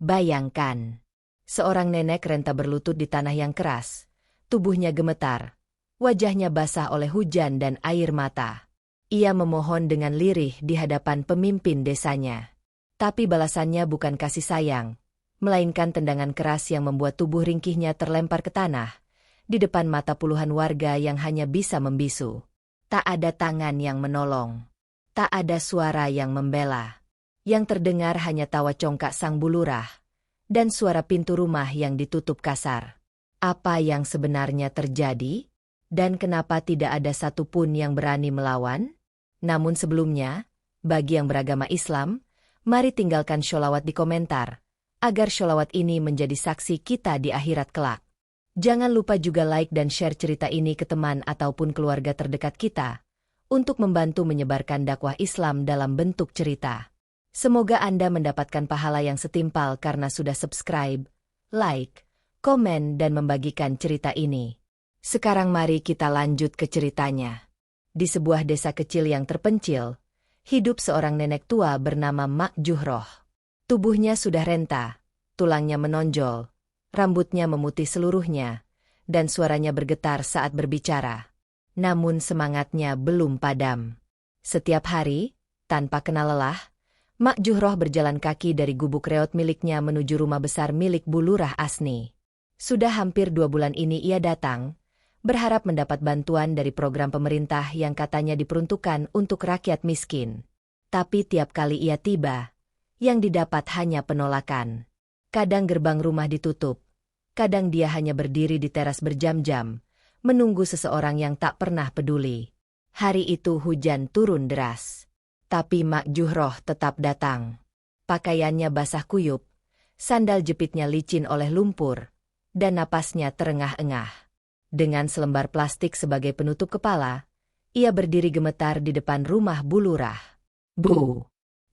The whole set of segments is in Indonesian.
Bayangkan. Seorang nenek renta berlutut di tanah yang keras. Tubuhnya gemetar. Wajahnya basah oleh hujan dan air mata. Ia memohon dengan lirih di hadapan pemimpin desanya. Tapi balasannya bukan kasih sayang, melainkan tendangan keras yang membuat tubuh ringkihnya terlempar ke tanah, di depan mata puluhan warga yang hanya bisa membisu. Tak ada tangan yang menolong. Tak ada suara yang membela. Yang terdengar hanya tawa congkak sang bulurah, dan suara pintu rumah yang ditutup kasar. Apa yang sebenarnya terjadi? Dan kenapa tidak ada satupun yang berani melawan? Namun sebelumnya, bagi yang beragama Islam, mari tinggalkan sholawat di komentar, agar sholawat ini menjadi saksi kita di akhirat kelak. Jangan lupa juga like dan share cerita ini ke teman ataupun keluarga terdekat kita, untuk membantu menyebarkan dakwah Islam dalam bentuk cerita. Semoga Anda mendapatkan pahala yang setimpal karena sudah subscribe, like, komen dan membagikan cerita ini. Sekarang mari kita lanjut ke ceritanya. Di sebuah desa kecil yang terpencil, hidup seorang nenek tua bernama Mak Juhroh. Tubuhnya sudah renta, tulangnya menonjol, rambutnya memutih seluruhnya, dan suaranya bergetar saat berbicara. Namun semangatnya belum padam. Setiap hari, tanpa kenal lelah, Mak Juhroh berjalan kaki dari gubuk reot miliknya menuju rumah besar milik Bulurah Asni. Sudah hampir 2 bulan ini ia datang, berharap mendapat bantuan dari program pemerintah yang katanya diperuntukkan untuk rakyat miskin. Tapi tiap kali ia tiba, yang didapat hanya penolakan. Kadang gerbang rumah ditutup, kadang dia hanya berdiri di teras berjam-jam, menunggu seseorang yang tak pernah peduli. Hari itu hujan turun deras. Tapi Mak Juhroh tetap datang. Pakaiannya basah kuyup, sandal jepitnya licin oleh lumpur, dan napasnya terengah-engah. Dengan selembar plastik sebagai penutup kepala, ia berdiri gemetar di depan rumah Bulurah. Bu,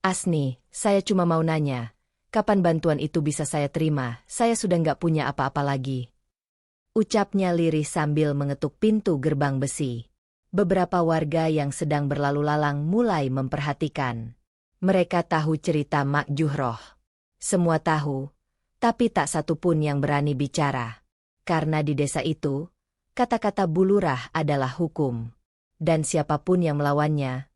Asni, saya cuma mau nanya, kapan bantuan itu bisa saya terima? Saya sudah nggak punya apa-apa lagi. Ucapnya lirih sambil mengetuk pintu gerbang besi. Beberapa warga yang sedang berlalu lalang mulai memperhatikan. Mereka tahu cerita Mak Juhroh. Semua tahu, tapi tak satu pun yang berani bicara. Karena di desa itu, kata-kata Bulurah adalah hukum. Dan siapapun yang melawannya,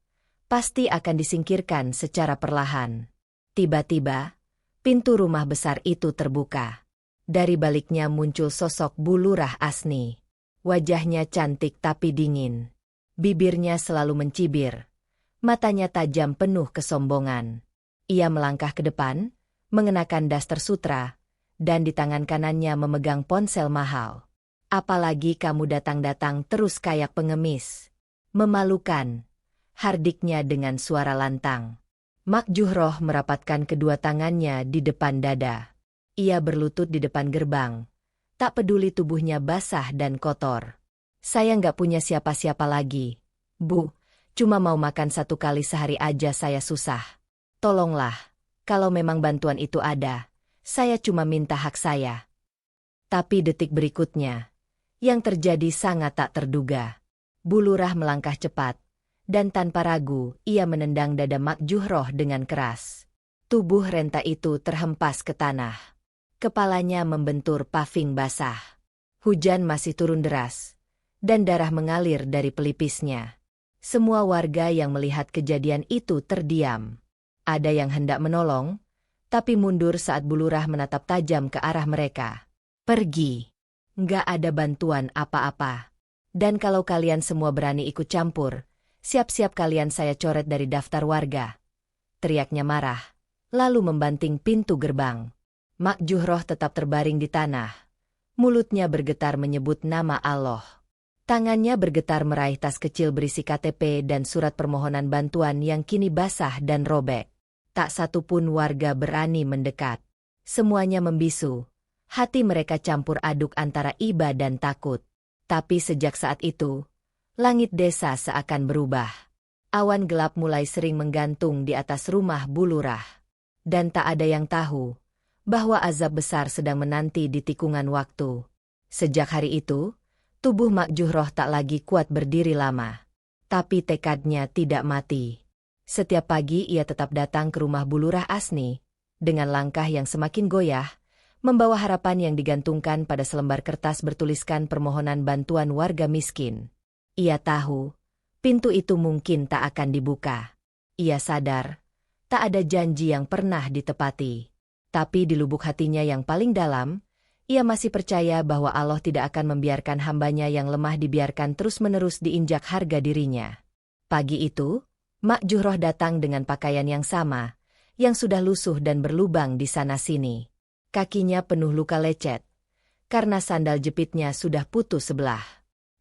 pasti akan disingkirkan secara perlahan. Tiba-tiba, pintu rumah besar itu terbuka. Dari baliknya muncul sosok Bulurah Asni. Wajahnya cantik tapi dingin. Bibirnya selalu mencibir. Matanya tajam penuh kesombongan. Ia melangkah ke depan, mengenakan daster sutra, dan di tangan kanannya memegang ponsel mahal. Apalagi kamu datang-datang terus kayak pengemis. Memalukan. Hardiknya dengan suara lantang. Mak Juhroh merapatkan kedua tangannya di depan dada. Ia berlutut di depan gerbang. Tak peduli tubuhnya basah dan kotor. Saya nggak punya siapa-siapa lagi. Bu, cuma mau makan 1 kali sehari aja saya susah. Tolonglah, kalau memang bantuan itu ada, saya cuma minta hak saya. Tapi detik berikutnya, yang terjadi sangat tak terduga. Bulurah melangkah cepat, dan tanpa ragu ia menendang dada Mak Juhroh dengan keras. Tubuh renta itu terhempas ke tanah. Kepalanya membentur paving basah. Hujan masih turun deras, dan darah mengalir dari pelipisnya. Semua warga yang melihat kejadian itu terdiam. Ada yang hendak menolong, tapi mundur saat Bulurah menatap tajam ke arah mereka. Pergi. Nggak ada bantuan apa-apa. Dan kalau kalian semua berani ikut campur, siap-siap kalian saya coret dari daftar warga. Teriaknya marah, lalu membanting pintu gerbang. Mak Juhroh tetap terbaring di tanah. Mulutnya bergetar menyebut nama Allah. Tangannya bergetar meraih tas kecil berisi KTP dan surat permohonan bantuan yang kini basah dan robek. Tak satu pun warga berani mendekat. Semuanya membisu. Hati mereka campur aduk antara iba dan takut. Tapi sejak saat itu, langit desa seakan berubah. Awan gelap mulai sering menggantung di atas rumah Bulurah. Dan tak ada yang tahu bahwa azab besar sedang menanti di tikungan waktu. Sejak hari itu, tubuh Mak Juhroh tak lagi kuat berdiri lama. Tapi tekadnya tidak mati. Setiap pagi ia tetap datang ke rumah Bulurah Asni, dengan langkah yang semakin goyah, membawa harapan yang digantungkan pada selembar kertas bertuliskan permohonan bantuan warga miskin. Ia tahu, pintu itu mungkin tak akan dibuka. Ia sadar, tak ada janji yang pernah ditepati. Tapi di lubuk hatinya yang paling dalam, ia masih percaya bahwa Allah tidak akan membiarkan hambanya yang lemah dibiarkan terus-menerus diinjak harga dirinya. Pagi itu, Mak Juhroh datang dengan pakaian yang sama, yang sudah lusuh dan berlubang di sana-sini. Kakinya penuh luka lecet, karena sandal jepitnya sudah putus sebelah.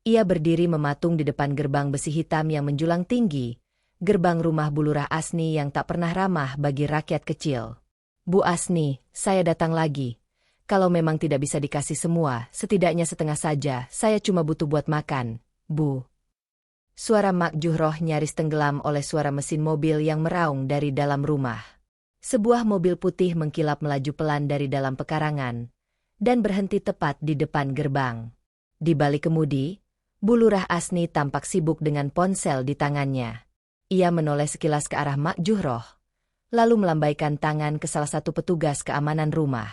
Ia berdiri mematung di depan gerbang besi hitam yang menjulang tinggi, gerbang rumah Bu Lurah Asni yang tak pernah ramah bagi rakyat kecil. Bu Asni, saya datang lagi. Kalau memang tidak bisa dikasih semua, setidaknya setengah saja, saya cuma butuh buat makan, Bu. Suara Mak Juhroh nyaris tenggelam oleh suara mesin mobil yang meraung dari dalam rumah. Sebuah mobil putih mengkilap melaju pelan dari dalam pekarangan, dan berhenti tepat di depan gerbang. Di balik kemudi, Bu Lurah Asni tampak sibuk dengan ponsel di tangannya. Ia menoleh sekilas ke arah Mak Juhroh, lalu melambaikan tangan ke salah satu petugas keamanan rumah.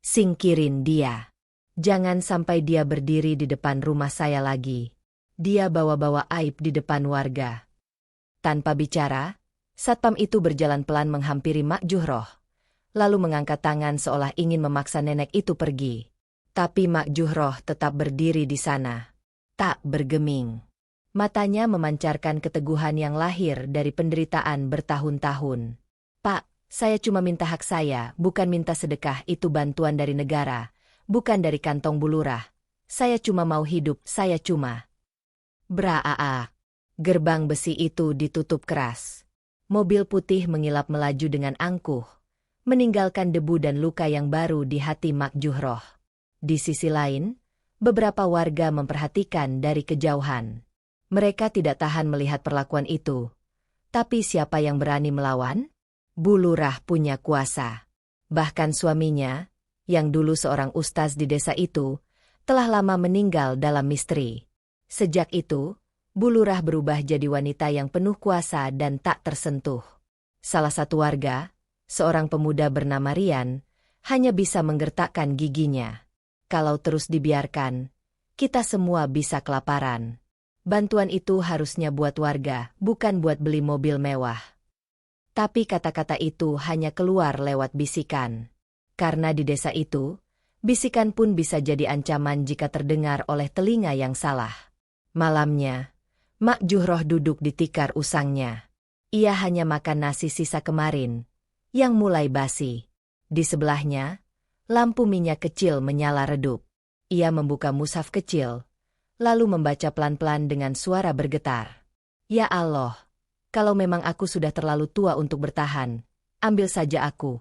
Singkirin dia. Jangan sampai dia berdiri di depan rumah saya lagi. Dia bawa-bawa aib di depan warga. Tanpa bicara, satpam itu berjalan pelan menghampiri Mak Juhroh, lalu mengangkat tangan seolah ingin memaksa nenek itu pergi. Tapi Mak Juhroh tetap berdiri di sana, tak bergeming. Matanya memancarkan keteguhan yang lahir dari penderitaan bertahun-tahun. Pak, saya cuma minta hak saya, bukan minta sedekah, itu bantuan dari negara, bukan dari kantong Bu Lurah. Saya cuma mau hidup, saya cuma. Braa. Gerbang besi itu ditutup keras. Mobil putih mengilap melaju dengan angkuh, meninggalkan debu dan luka yang baru di hati Mak Juhroh. Di sisi lain, beberapa warga memperhatikan dari kejauhan. Mereka tidak tahan melihat perlakuan itu. Tapi siapa yang berani melawan? Bu Lurah punya kuasa. Bahkan suaminya, yang dulu seorang ustaz di desa itu, telah lama meninggal dalam misteri. Sejak itu, Bu Lurah berubah jadi wanita yang penuh kuasa dan tak tersentuh. Salah satu warga, seorang pemuda bernama Rian, hanya bisa menggertakkan giginya. Kalau terus dibiarkan, kita semua bisa kelaparan. Bantuan itu harusnya buat warga, bukan buat beli mobil mewah. Tapi kata-kata itu hanya keluar lewat bisikan. Karena di desa itu, bisikan pun bisa jadi ancaman jika terdengar oleh telinga yang salah. Malamnya, Mak Juhroh duduk di tikar usangnya. Ia hanya makan nasi sisa kemarin, yang mulai basi. Di sebelahnya, lampu minyak kecil menyala redup. Ia membuka mushaf kecil, lalu membaca pelan-pelan dengan suara bergetar. Ya Allah, kalau memang aku sudah terlalu tua untuk bertahan, ambil saja aku.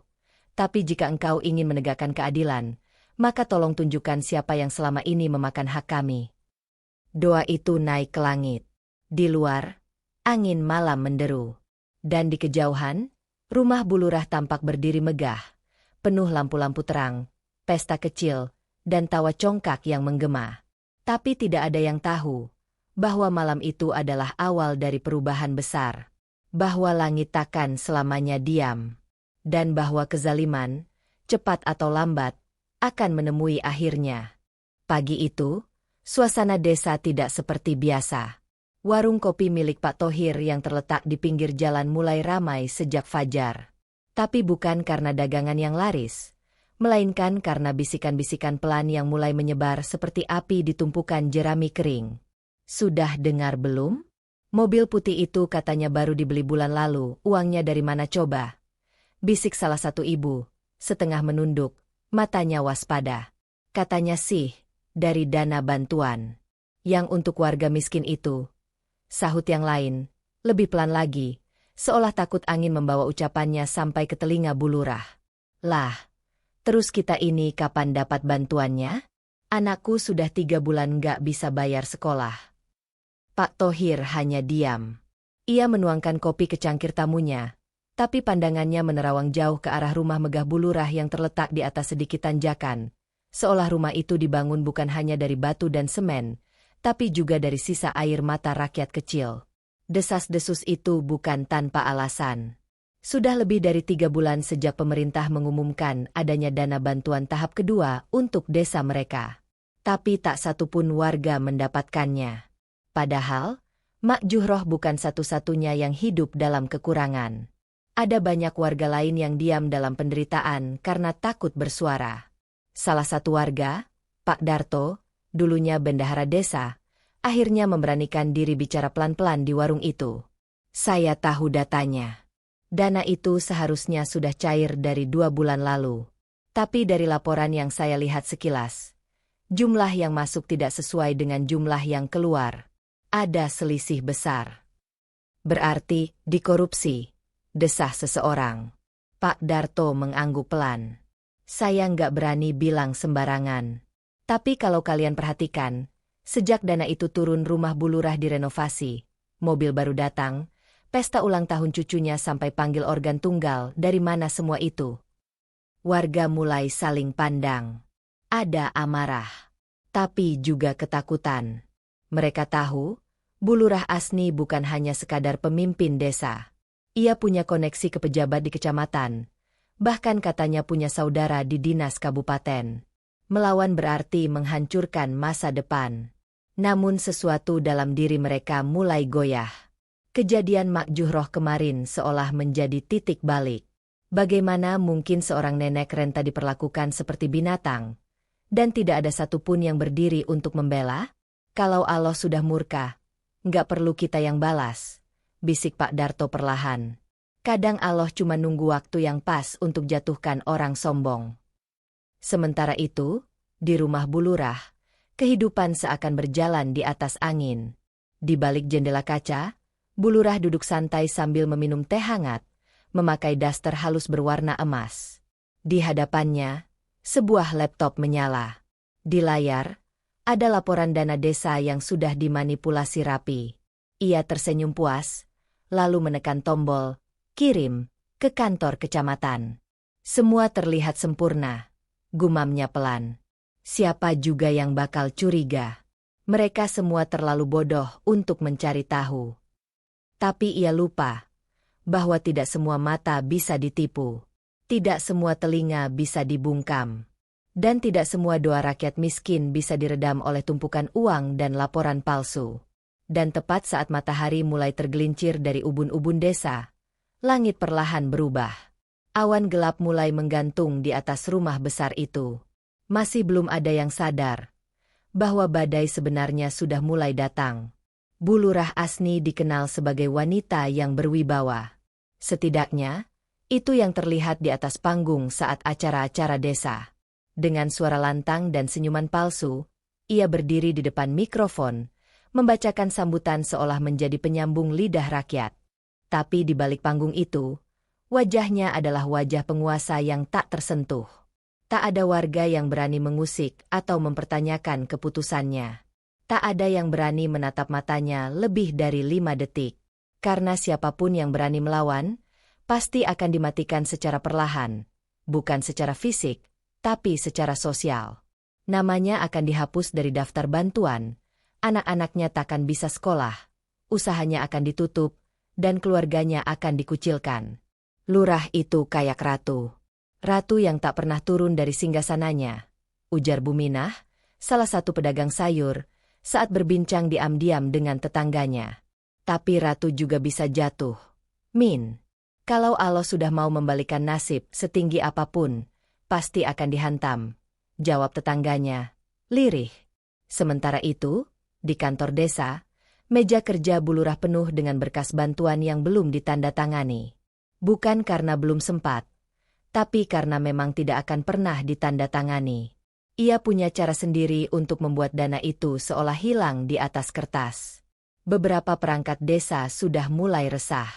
Tapi jika engkau ingin menegakkan keadilan, maka tolong tunjukkan siapa yang selama ini memakan hak kami. Doa itu naik ke langit. Di luar, angin malam menderu. Dan di kejauhan, rumah Bu Lurah tampak berdiri megah, penuh lampu-lampu terang, pesta kecil, dan tawa congkak yang menggema. Tapi tidak ada yang tahu bahwa malam itu adalah awal dari perubahan besar, bahwa langit takkan selamanya diam, dan bahwa kezaliman, cepat atau lambat, akan menemui akhirnya. Pagi itu, suasana desa tidak seperti biasa. Warung kopi milik Pak Thohir yang terletak di pinggir jalan mulai ramai sejak fajar. Tapi bukan karena dagangan yang laris, melainkan karena bisikan-bisikan pelan yang mulai menyebar seperti api di tumpukan jerami kering. Sudah dengar belum? Mobil putih itu katanya baru dibeli bulan lalu, uangnya dari mana coba? Bisik salah satu ibu, setengah menunduk, matanya waspada. Katanya sih, dari dana bantuan. Yang untuk warga miskin itu. Sahut yang lain, lebih pelan lagi, seolah takut angin membawa ucapannya sampai ke telinga Bu Lurah. Lah, terus kita ini kapan dapat bantuannya? Anakku sudah 3 bulan nggak bisa bayar sekolah. Pak Thohir hanya diam. Ia menuangkan kopi ke cangkir tamunya, tapi pandangannya menerawang jauh ke arah rumah megah Bu Lurah yang terletak di atas sedikit tanjakan, seolah rumah itu dibangun bukan hanya dari batu dan semen, tapi juga dari sisa air mata rakyat kecil. Desas-desus itu bukan tanpa alasan. Sudah lebih dari 3 bulan sejak pemerintah mengumumkan adanya dana bantuan tahap kedua untuk desa mereka. Tapi tak satu pun warga mendapatkannya. Padahal, Mak Juhroh bukan satu-satunya yang hidup dalam kekurangan. Ada banyak warga lain yang diam dalam penderitaan karena takut bersuara. Salah satu warga, Pak Darto, dulunya bendahara desa, akhirnya memberanikan diri bicara pelan-pelan di warung itu. Saya tahu datanya. Dana itu seharusnya sudah cair dari 2 bulan lalu. Tapi dari laporan yang saya lihat sekilas, jumlah yang masuk tidak sesuai dengan jumlah yang keluar. Ada selisih besar. Berarti dikorupsi, desah seseorang. Pak Darto mengangguk pelan. Saya nggak berani bilang sembarangan. Tapi kalau kalian perhatikan, sejak dana itu turun rumah Bu Lurah direnovasi, mobil baru datang, pesta ulang tahun cucunya sampai panggil organ tunggal, dari mana semua itu? Warga mulai saling pandang. Ada amarah, tapi juga ketakutan. Mereka tahu, Bu Lurah Asni bukan hanya sekadar pemimpin desa. Ia punya koneksi ke pejabat di kecamatan. Bahkan katanya punya saudara di dinas kabupaten. Melawan berarti menghancurkan masa depan. Namun sesuatu dalam diri mereka mulai goyah. Kejadian Mak Juhroh kemarin seolah menjadi titik balik. Bagaimana mungkin seorang nenek renta diperlakukan seperti binatang? Dan tidak ada satupun yang berdiri untuk membela? Kalau Allah sudah murka, nggak perlu kita yang balas, bisik Pak Darto perlahan. Kadang Allah cuma nunggu waktu yang pas untuk jatuhkan orang sombong. Sementara itu, di rumah Bu Lurah, kehidupan seakan berjalan di atas angin. Di balik jendela kaca, Bu Lurah duduk santai sambil meminum teh hangat, memakai daster halus berwarna emas. Di hadapannya, sebuah laptop menyala. Di layar, ada laporan dana desa yang sudah dimanipulasi rapi. Ia tersenyum puas, lalu menekan tombol, kirim, ke kantor kecamatan. Semua terlihat sempurna, gumamnya pelan. Siapa juga yang bakal curiga? Mereka semua terlalu bodoh untuk mencari tahu. Tapi ia lupa bahwa tidak semua mata bisa ditipu, tidak semua telinga bisa dibungkam, dan tidak semua doa rakyat miskin bisa diredam oleh tumpukan uang dan laporan palsu. Dan tepat saat matahari mulai tergelincir dari ubun-ubun desa, langit perlahan berubah. Awan gelap mulai menggantung di atas rumah besar itu. Masih belum ada yang sadar bahwa badai sebenarnya sudah mulai datang. Bu Lurah Asni dikenal sebagai wanita yang berwibawa. Setidaknya, itu yang terlihat di atas panggung saat acara-acara desa. Dengan suara lantang dan senyuman palsu, ia berdiri di depan mikrofon, membacakan sambutan seolah menjadi penyambung lidah rakyat. Tapi di balik panggung itu, wajahnya adalah wajah penguasa yang tak tersentuh. Tak ada warga yang berani mengusik atau mempertanyakan keputusannya. Tak ada yang berani menatap matanya lebih dari 5 detik. Karena siapapun yang berani melawan, pasti akan dimatikan secara perlahan. Bukan secara fisik, tapi secara sosial. Namanya akan dihapus dari daftar bantuan, anak-anaknya takkan bisa sekolah, usahanya akan ditutup, dan keluarganya akan dikucilkan. Lurah itu kayak ratu. Ratu yang tak pernah turun dari singgasananya, ujar Buminah, salah satu pedagang sayur, saat berbincang diam-diam dengan tetangganya. Tapi ratu juga bisa jatuh. Min, kalau Allah sudah mau membalikan nasib setinggi apapun, pasti akan dihantam, jawab tetangganya, lirih. Sementara itu, di kantor desa, meja kerja Bu Lurah penuh dengan berkas bantuan yang belum ditandatangani. Bukan karena belum sempat, tapi karena memang tidak akan pernah ditandatangani. Ia punya cara sendiri untuk membuat dana itu seolah hilang di atas kertas. Beberapa perangkat desa sudah mulai resah.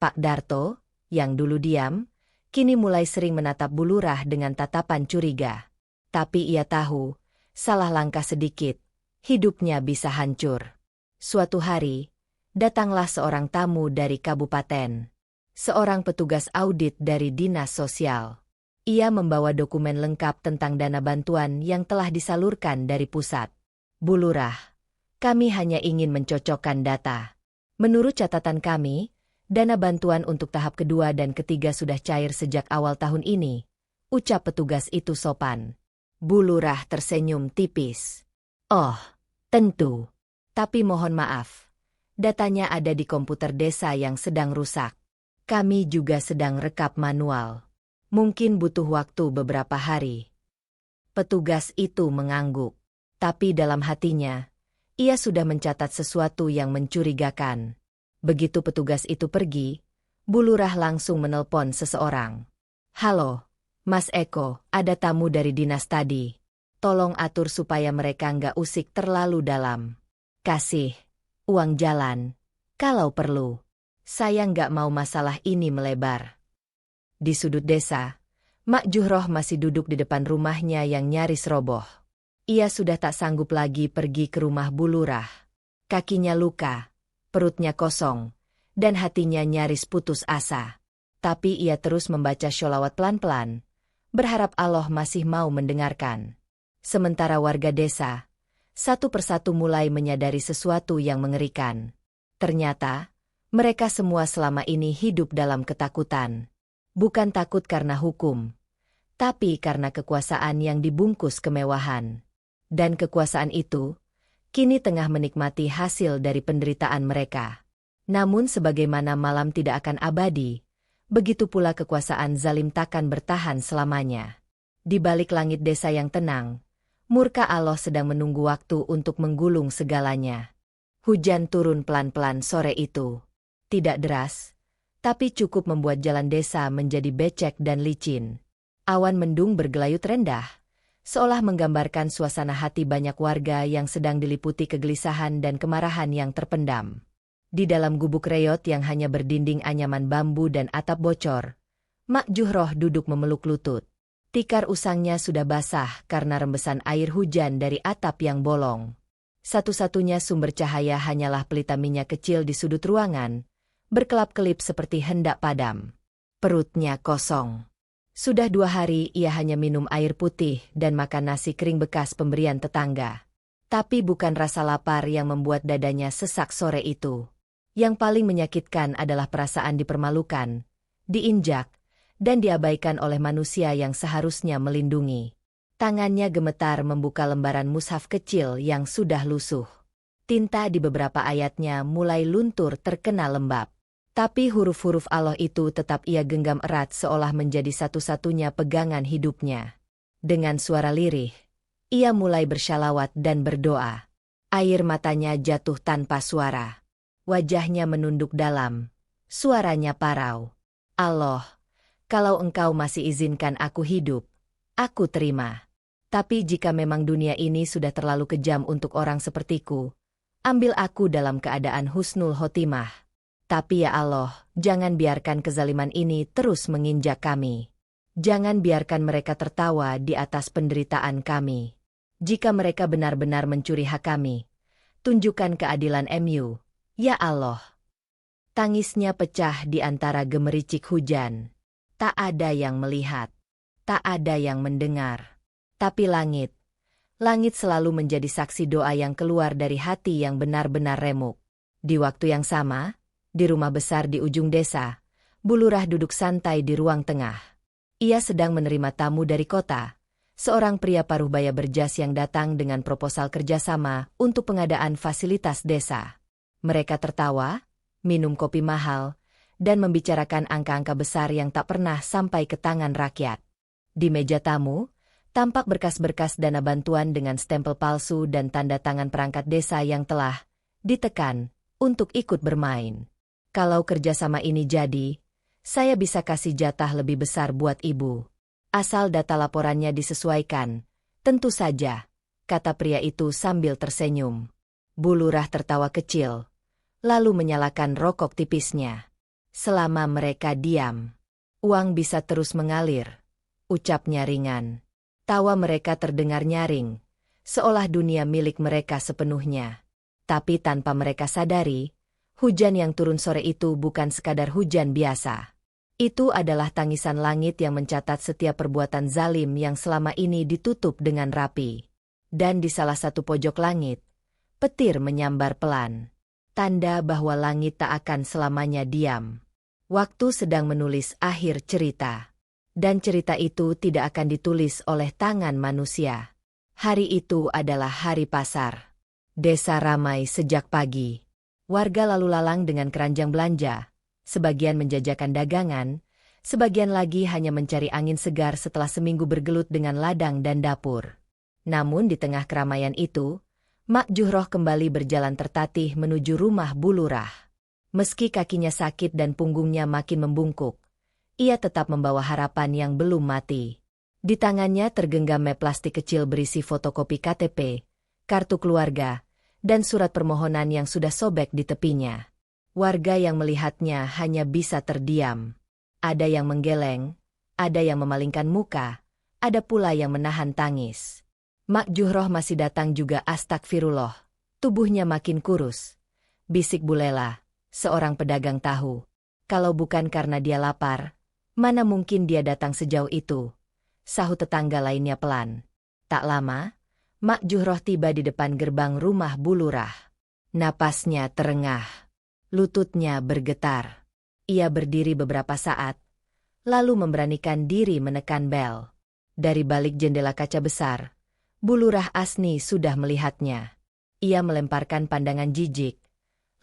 Pak Darto, yang dulu diam, kini mulai sering menatap Bu Lurah dengan tatapan curiga. Tapi ia tahu, salah langkah sedikit, hidupnya bisa hancur. Suatu hari, datanglah seorang tamu dari kabupaten. Seorang petugas audit dari dinas sosial. Ia membawa dokumen lengkap tentang dana bantuan yang telah disalurkan dari pusat. Bu Lurah, kami hanya ingin mencocokkan data. Menurut catatan kami, Dana bantuan untuk tahap kedua dan ketiga sudah cair sejak awal tahun ini, ucap petugas itu sopan. Bu Lurah tersenyum tipis. Oh, tentu. Tapi mohon maaf. Datanya ada di komputer desa yang sedang rusak. Kami juga sedang rekap manual. Mungkin butuh waktu beberapa hari. Petugas itu mengangguk. Tapi dalam hatinya, ia sudah mencatat sesuatu yang mencurigakan. Begitu petugas itu pergi, Bu Lurah langsung menelpon seseorang. Halo, Mas Eko, ada tamu dari dinas tadi. Tolong atur supaya mereka nggak usik terlalu dalam. Kasih uang jalan, kalau perlu. Saya nggak mau masalah ini melebar. Di sudut desa, Mak Juhroh masih duduk di depan rumahnya yang nyaris roboh. Ia sudah tak sanggup lagi pergi ke rumah Bu Lurah. Kakinya luka, perutnya kosong, dan hatinya nyaris putus asa. Tapi ia terus membaca sholawat pelan-pelan, berharap Allah masih mau mendengarkan. Sementara warga desa, satu persatu mulai menyadari sesuatu yang mengerikan. Ternyata, mereka semua selama ini hidup dalam ketakutan. Bukan takut karena hukum, tapi karena kekuasaan yang dibungkus kemewahan. Dan kekuasaan itu kini tengah menikmati hasil dari penderitaan mereka. Namun sebagaimana malam tidak akan abadi, begitu pula kekuasaan zalim takkan bertahan selamanya. Di balik langit desa yang tenang, murka Allah sedang menunggu waktu untuk menggulung segalanya. Hujan turun pelan-pelan sore itu. Tidak deras, tapi cukup membuat jalan desa menjadi becek dan licin. Awan mendung bergelayut rendah, seolah menggambarkan suasana hati banyak warga yang sedang diliputi kegelisahan dan kemarahan yang terpendam. Di dalam gubuk reyot yang hanya berdinding anyaman bambu dan atap bocor, Mak Juhroh duduk memeluk lutut. Tikar usangnya sudah basah karena rembesan air hujan dari atap yang bolong. Satu-satunya sumber cahaya hanyalah pelita minyak kecil di sudut ruangan, berkelap-kelip seperti hendak padam. Perutnya kosong. Sudah 2 hari ia hanya minum air putih dan makan nasi kering bekas pemberian tetangga. Tapi bukan rasa lapar yang membuat dadanya sesak sore itu. Yang paling menyakitkan adalah perasaan dipermalukan, diinjak, dan diabaikan oleh manusia yang seharusnya melindungi. Tangannya gemetar membuka lembaran mushaf kecil yang sudah lusuh. Tinta di beberapa ayatnya mulai luntur terkena lembab. Tapi huruf-huruf Allah itu tetap ia genggam erat seolah menjadi satu-satunya pegangan hidupnya. Dengan suara lirih, ia mulai bersyalawat dan berdoa. Air matanya jatuh tanpa suara. Wajahnya menunduk dalam. Suaranya parau. Allah, kalau Engkau masih izinkan aku hidup, aku terima. Tapi jika memang dunia ini sudah terlalu kejam untuk orang sepertiku, ambil aku dalam keadaan husnul khotimah. Tapi ya Allah, jangan biarkan kezaliman ini terus menginjak kami. Jangan biarkan mereka tertawa di atas penderitaan kami. Jika mereka benar-benar mencuri hak kami, tunjukkan keadilan MU, ya Allah. Tangisnya pecah di antara gemericik hujan. Tak ada yang melihat, tak ada yang mendengar. Tapi langit selalu menjadi saksi doa yang keluar dari hati yang benar-benar remuk. Di waktu yang sama, di rumah besar di ujung desa, Bu Lurah duduk santai di ruang tengah. Ia sedang menerima tamu dari kota, seorang pria paruh baya berjas yang datang dengan proposal kerjasama untuk pengadaan fasilitas desa. Mereka tertawa, minum kopi mahal, dan membicarakan angka-angka besar yang tak pernah sampai ke tangan rakyat. Di meja tamu, tampak berkas-berkas dana bantuan dengan stempel palsu dan tanda tangan perangkat desa yang telah ditekan untuk ikut bermain. Kalau kerjasama ini jadi, saya bisa kasih jatah lebih besar buat ibu. Asal data laporannya disesuaikan, tentu saja, kata pria itu sambil tersenyum. Bu Lurah tertawa kecil, lalu menyalakan rokok tipisnya. Selama mereka diam, uang bisa terus mengalir, ucapnya ringan. Tawa mereka terdengar nyaring, seolah dunia milik mereka sepenuhnya. Tapi tanpa mereka sadari, hujan yang turun sore itu bukan sekadar hujan biasa. Itu adalah tangisan langit yang mencatat setiap perbuatan zalim yang selama ini ditutup dengan rapi. Dan di salah satu pojok langit, petir menyambar pelan. Tanda bahwa langit tak akan selamanya diam. Waktu sedang menulis akhir cerita. Dan cerita itu tidak akan ditulis oleh tangan manusia. Hari itu adalah hari pasar. Desa ramai sejak pagi. Warga lalu lalang dengan keranjang belanja. Sebagian menjajakan dagangan, sebagian lagi hanya mencari angin segar setelah seminggu bergelut dengan ladang dan dapur. Namun di tengah keramaian itu, Mak Juhroh kembali berjalan tertatih menuju rumah Bu Lurah. Meski kakinya sakit dan punggungnya makin membungkuk, ia tetap membawa harapan yang belum mati. Di tangannya tergenggam map plastik kecil berisi fotokopi KTP, kartu keluarga, dan surat permohonan yang sudah sobek di tepinya. Warga yang melihatnya hanya bisa terdiam. Ada yang menggeleng, ada yang memalingkan muka, ada pula yang menahan tangis. Mak Juhroh masih datang juga, astagfirullah. Tubuhnya makin kurus. Bisik Bu Lela, seorang pedagang tahu. Kalau bukan karena dia lapar, mana mungkin dia datang sejauh itu? Sahut tetangga lainnya pelan. Tak lama, Mak Juhroh tiba di depan gerbang rumah Bu Lurah. Napasnya terengah. Lututnya bergetar. Ia berdiri beberapa saat, lalu memberanikan diri menekan bel. Dari balik jendela kaca besar, Bu Lurah Asni sudah melihatnya. Ia melemparkan pandangan jijik,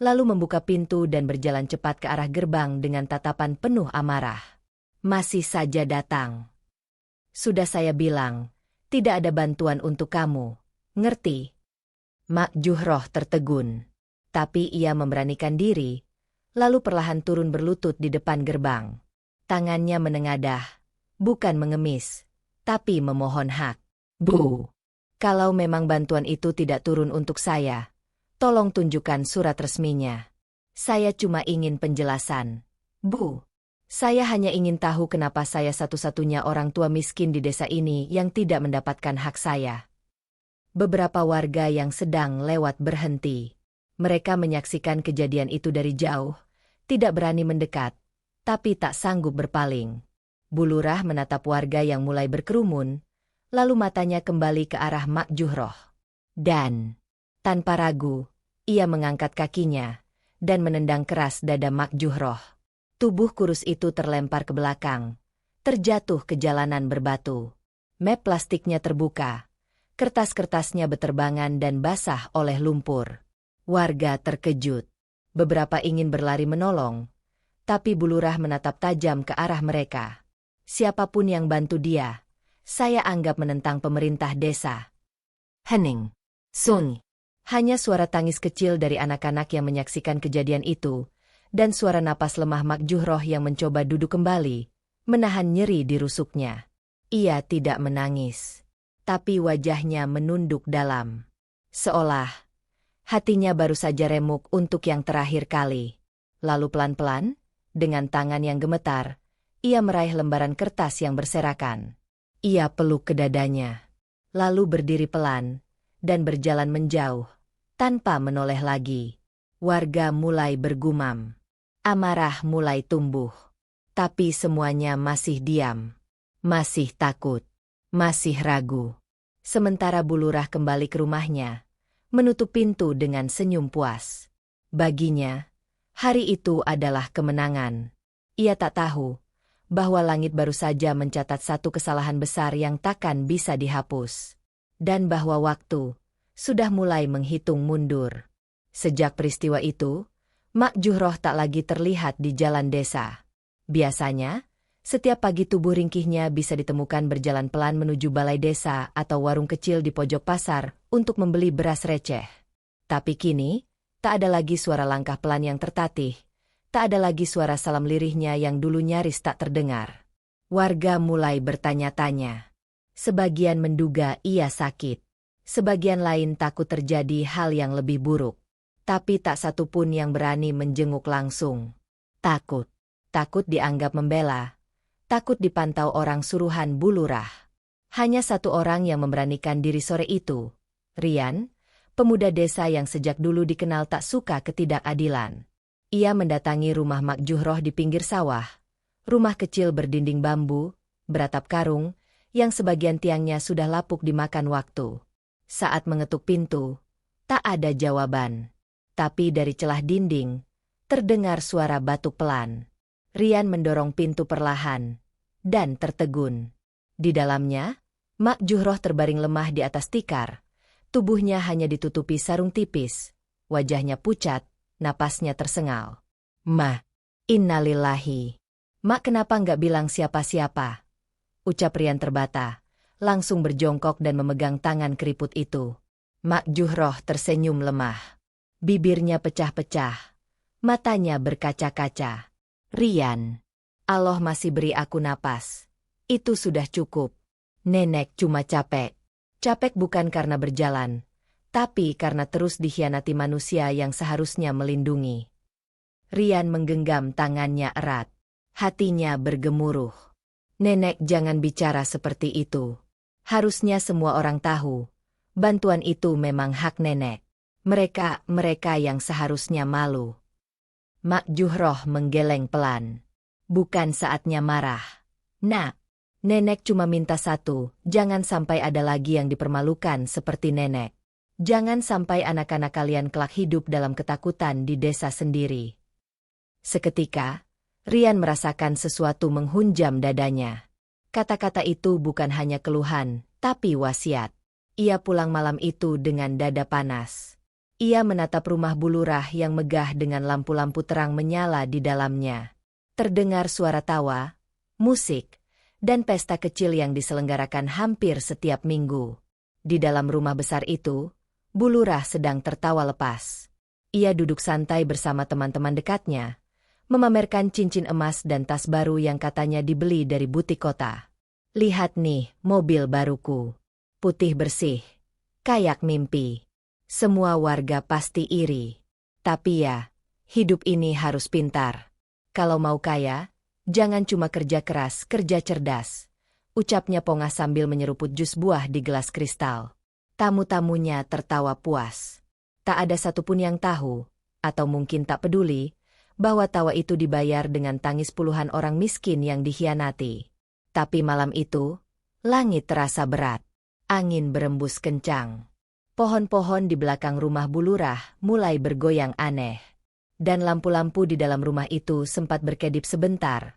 lalu membuka pintu dan berjalan cepat ke arah gerbang dengan tatapan penuh amarah. Masih saja datang. Sudah saya bilang, tidak ada bantuan untuk kamu, ngerti? Mak Juhroh tertegun. Tapi ia memberanikan diri, lalu perlahan turun berlutut di depan gerbang. Tangannya menengadah, bukan mengemis, tapi memohon hak. Bu, kalau memang bantuan itu tidak turun untuk saya, tolong tunjukkan surat resminya. Saya cuma ingin penjelasan. Bu, saya hanya ingin tahu kenapa saya satu-satunya orang tua miskin di desa ini yang tidak mendapatkan hak saya. Beberapa warga yang sedang lewat berhenti. Mereka menyaksikan kejadian itu dari jauh, tidak berani mendekat, tapi tak sanggup berpaling. Bu Lurah menatap warga yang mulai berkerumun, lalu matanya kembali ke arah Mak Juhroh. Dan, tanpa ragu, ia mengangkat kakinya dan menendang keras dada Mak Juhroh. Tubuh kurus itu terlempar ke belakang, terjatuh ke jalanan berbatu. Map plastiknya terbuka, kertas-kertasnya beterbangan dan basah oleh lumpur. Warga terkejut. Beberapa ingin berlari menolong, tapi Bu Lurah menatap tajam ke arah mereka. Siapapun yang bantu dia, saya anggap menentang pemerintah desa. Hening. Sunyi. Hanya suara tangis kecil dari anak-anak yang menyaksikan kejadian itu, dan suara napas lemah Mak Juhroh yang mencoba duduk kembali, menahan nyeri di rusuknya. Ia tidak menangis, tapi wajahnya menunduk dalam. Seolah hatinya baru saja remuk untuk yang terakhir kali. Lalu pelan-pelan, dengan tangan yang gemetar, ia meraih lembaran kertas yang berserakan. Ia peluk ke dadanya, lalu berdiri pelan, dan berjalan menjauh, tanpa menoleh lagi. Warga mulai bergumam. Amarah mulai tumbuh. Tapi semuanya masih diam. Masih takut. Masih ragu. Sementara Bu Lurah kembali ke rumahnya, menutup pintu dengan senyum puas. Baginya, hari itu adalah kemenangan. Ia tak tahu bahwa langit baru saja mencatat satu kesalahan besar yang takkan bisa dihapus. Dan bahwa waktu sudah mulai menghitung mundur. Sejak peristiwa itu, Mak Juhroh tak lagi terlihat di jalan desa. Biasanya, setiap pagi tubuh ringkihnya bisa ditemukan berjalan pelan menuju balai desa atau warung kecil di pojok pasar untuk membeli beras receh. Tapi kini, tak ada lagi suara langkah pelan yang tertatih. Tak ada lagi suara salam lirihnya yang dulu nyaris tak terdengar. Warga mulai bertanya-tanya. Sebagian menduga ia sakit. Sebagian lain takut terjadi hal yang lebih buruk. Tapi tak satu pun yang berani menjenguk langsung. Takut. Takut dianggap membela. Takut dipantau orang suruhan Bu Lurah. Hanya satu orang yang memberanikan diri sore itu. Rian, pemuda desa yang sejak dulu dikenal tak suka ketidakadilan. Ia mendatangi rumah Mak Juhroh di pinggir sawah. Rumah kecil berdinding bambu, beratap karung, yang sebagian tiangnya sudah lapuk dimakan waktu. Saat mengetuk pintu, tak ada jawaban. Tapi dari celah dinding, terdengar suara batuk pelan. Rian mendorong pintu perlahan dan tertegun. Di dalamnya, Mak Juhroh terbaring lemah di atas tikar. Tubuhnya hanya ditutupi sarung tipis. Wajahnya pucat, napasnya tersengal. "Ma, innalillahi. Mak kenapa nggak bilang siapa-siapa?" Ucap Rian terbata, langsung berjongkok dan memegang tangan keriput itu. Mak Juhroh tersenyum lemah. Bibirnya pecah-pecah. Matanya berkaca-kaca. "Rian, Allah masih beri aku napas. Itu sudah cukup. Nenek cuma capek. Capek bukan karena berjalan, tapi karena terus dikhianati manusia yang seharusnya melindungi." Rian menggenggam tangannya erat. Hatinya bergemuruh. "Nenek jangan bicara seperti itu. Harusnya semua orang tahu. Bantuan itu memang hak nenek. Mereka yang seharusnya malu." Mak Juhroh menggeleng pelan. "Bukan saatnya marah. Nak, nenek cuma minta satu, jangan sampai ada lagi yang dipermalukan seperti nenek. Jangan sampai anak-anak kalian kelak hidup dalam ketakutan di desa sendiri." Seketika, Rian merasakan sesuatu menghunjam dadanya. Kata-kata itu bukan hanya keluhan, tapi wasiat. Ia pulang malam itu dengan dada panas. Ia menatap rumah bulurah yang megah dengan lampu-lampu terang menyala di dalamnya. Terdengar suara tawa, musik, dan pesta kecil yang diselenggarakan hampir setiap minggu. Di dalam rumah besar itu, bulurah sedang tertawa lepas. Ia duduk santai bersama teman-teman dekatnya, memamerkan cincin emas dan tas baru yang katanya dibeli dari butik kota. "Lihat nih, mobil baruku. Putih bersih. Kayak mimpi. Semua warga pasti iri. Tapi ya, hidup ini harus pintar. Kalau mau kaya, jangan cuma kerja keras, kerja cerdas." Ucapnya pongah sambil menyeruput jus buah di gelas kristal. Tamu-tamunya tertawa puas. Tak ada satupun yang tahu, atau mungkin tak peduli, bahwa tawa itu dibayar dengan tangis puluhan orang miskin yang dikhianati. Tapi malam itu, langit terasa berat. Angin berembus kencang. Pohon-pohon di belakang rumah bulurah mulai bergoyang aneh. Dan lampu-lampu di dalam rumah itu sempat berkedip sebentar,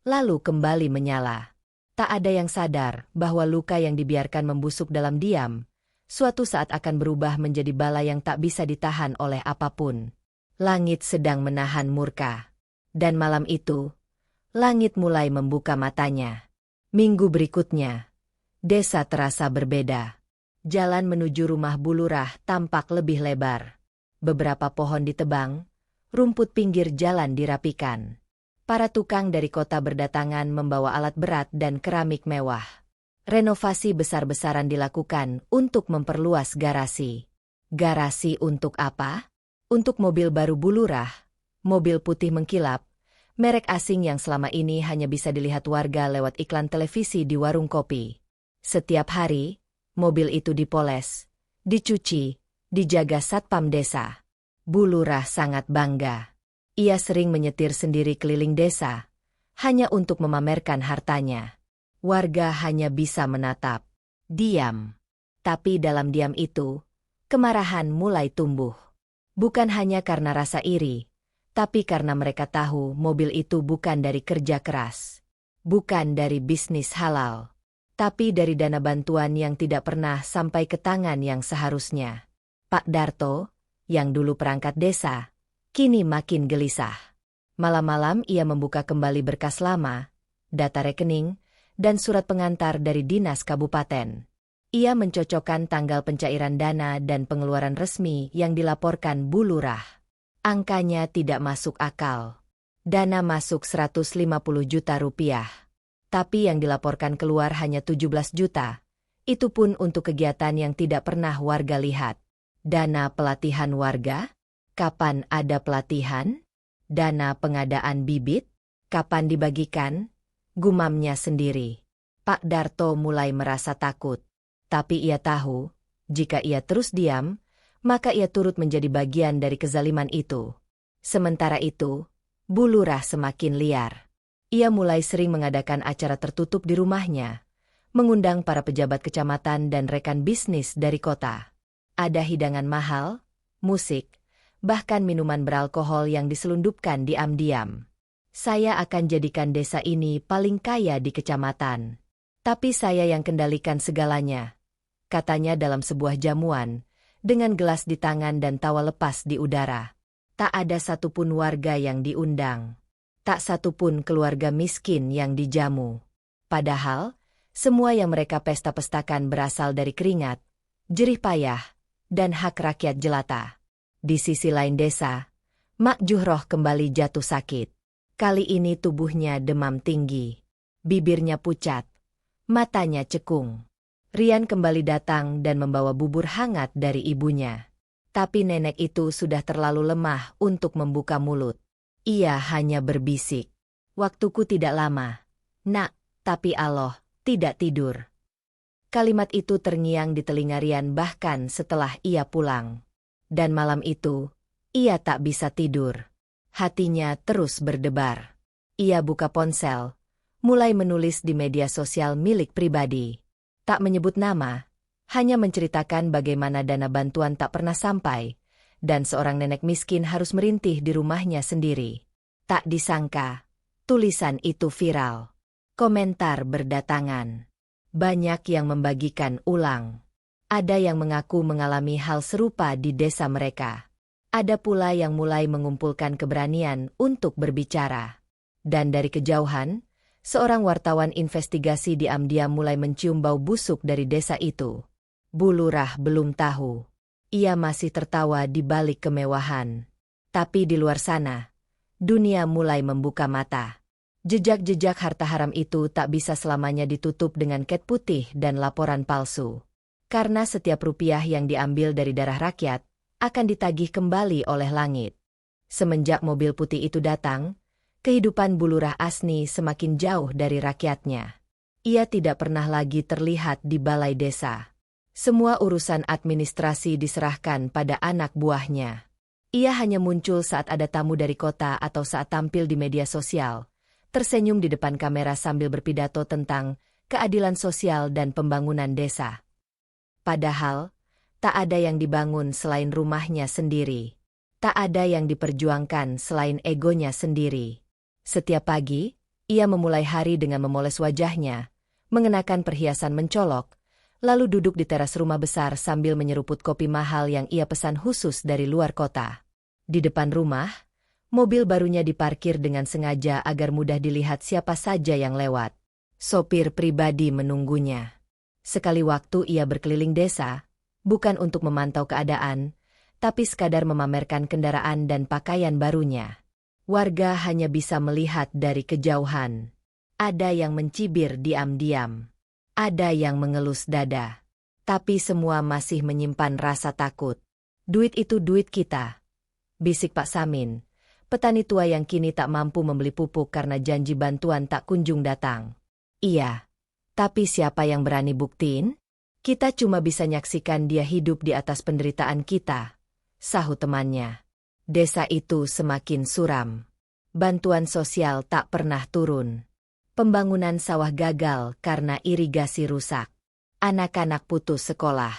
lalu kembali menyala. Tak ada yang sadar bahwa luka yang dibiarkan membusuk dalam diam, suatu saat akan berubah menjadi bala yang tak bisa ditahan oleh apapun. Langit sedang menahan murka. Dan malam itu, langit mulai membuka matanya. Minggu berikutnya, desa terasa berbeda. Jalan menuju rumah bulurah tampak lebih lebar. Beberapa pohon ditebang, rumput pinggir jalan dirapikan. Para tukang dari kota berdatangan membawa alat berat dan keramik mewah. Renovasi besar-besaran dilakukan untuk memperluas garasi. Garasi untuk apa? Untuk mobil baru bulurah, mobil putih mengkilap, merek asing yang selama ini hanya bisa dilihat warga lewat iklan televisi di warung kopi. Setiap hari, mobil itu dipoles, dicuci, dijaga satpam desa. Bulurah sangat bangga. Ia sering menyetir sendiri keliling desa, hanya untuk memamerkan hartanya. Warga hanya bisa menatap, diam. Tapi dalam diam itu, kemarahan mulai tumbuh. Bukan hanya karena rasa iri, tapi karena mereka tahu mobil itu bukan dari kerja keras. Bukan dari bisnis halal. Tapi dari dana bantuan yang tidak pernah sampai ke tangan yang seharusnya. Pak Darto, yang dulu perangkat desa, kini makin gelisah. Malam-malam ia membuka kembali berkas lama, data rekening, dan surat pengantar dari dinas kabupaten. Ia mencocokkan tanggal pencairan dana dan pengeluaran resmi yang dilaporkan bulurah. Angkanya tidak masuk akal. Dana masuk 150 juta rupiah. Tapi yang dilaporkan keluar hanya 17 juta. Itu pun untuk kegiatan yang tidak pernah warga lihat. Dana pelatihan warga? Kapan ada pelatihan? Dana pengadaan bibit? Kapan dibagikan? Gumamnya sendiri. Pak Darto mulai merasa takut. Tapi ia tahu, jika ia terus diam, maka ia turut menjadi bagian dari kezaliman itu. Sementara itu, bulurah semakin liar. Ia mulai sering mengadakan acara tertutup di rumahnya, mengundang para pejabat kecamatan dan rekan bisnis dari kota. Ada hidangan mahal, musik, bahkan minuman beralkohol yang diselundupkan diam-diam. Saya akan jadikan desa ini paling kaya di kecamatan. Tapi saya yang kendalikan segalanya, katanya dalam sebuah jamuan, dengan gelas di tangan dan tawa lepas di udara. Tak ada satupun warga yang diundang. Tak satupun keluarga miskin yang dijamu. Padahal, semua yang mereka pesta-pestakan berasal dari keringat, jerih payah, dan hak rakyat jelata. Di sisi lain desa, Mak Juhroh kembali jatuh sakit. Kali ini tubuhnya demam tinggi. Bibirnya pucat. Matanya cekung. Rian kembali datang dan membawa bubur hangat dari ibunya. Tapi nenek itu sudah terlalu lemah untuk membuka mulut. Ia hanya berbisik. Waktuku tidak lama. Nak, tapi Allah, tidak tidur. Kalimat itu terngiang di telinga Rian bahkan setelah ia pulang. Dan malam itu, ia tak bisa tidur. Hatinya terus berdebar. Ia buka ponsel, mulai menulis di media sosial milik pribadi. Tak menyebut nama, hanya menceritakan bagaimana dana bantuan tak pernah sampai, dan seorang nenek miskin harus merintih di rumahnya sendiri. Tak disangka, tulisan itu viral. Komentar berdatangan. Banyak yang membagikan ulang. Ada yang mengaku mengalami hal serupa di desa mereka. Ada pula yang mulai mengumpulkan keberanian untuk berbicara. Dan dari kejauhan, seorang wartawan investigasi diam-diam mulai mencium bau busuk dari desa itu. Bu Lurah belum tahu. Ia masih tertawa di balik kemewahan. Tapi di luar sana, dunia mulai membuka mata. Jejak-jejak harta haram itu tak bisa selamanya ditutup dengan cat putih dan laporan palsu. Karena setiap rupiah yang diambil dari darah rakyat, akan ditagih kembali oleh langit. Semenjak mobil putih itu datang, kehidupan Bu Lurah Asni semakin jauh dari rakyatnya. Ia tidak pernah lagi terlihat di balai desa. Semua urusan administrasi diserahkan pada anak buahnya. Ia hanya muncul saat ada tamu dari kota atau saat tampil di media sosial, tersenyum di depan kamera sambil berpidato tentang keadilan sosial dan pembangunan desa. Padahal, tak ada yang dibangun selain rumahnya sendiri. Tak ada yang diperjuangkan selain egonya sendiri. Setiap pagi, ia memulai hari dengan memoles wajahnya, mengenakan perhiasan mencolok, lalu duduk di teras rumah besar sambil menyeruput kopi mahal yang ia pesan khusus dari luar kota. Di depan rumah, mobil barunya diparkir dengan sengaja agar mudah dilihat siapa saja yang lewat. Sopir pribadi menunggunya. Sekali waktu ia berkeliling desa, bukan untuk memantau keadaan, tapi sekadar memamerkan kendaraan dan pakaian barunya. Warga hanya bisa melihat dari kejauhan. Ada yang mencibir diam-diam. Ada yang mengelus dada. Tapi semua masih menyimpan rasa takut. Duit itu duit kita, bisik Pak Samin, petani tua yang kini tak mampu membeli pupuk karena janji bantuan tak kunjung datang. Iya, tapi siapa yang berani buktiin? Kita cuma bisa nyaksikan dia hidup di atas penderitaan kita, sahut temannya. Desa itu semakin suram. Bantuan sosial tak pernah turun. Pembangunan sawah gagal karena irigasi rusak. Anak-anak putus sekolah.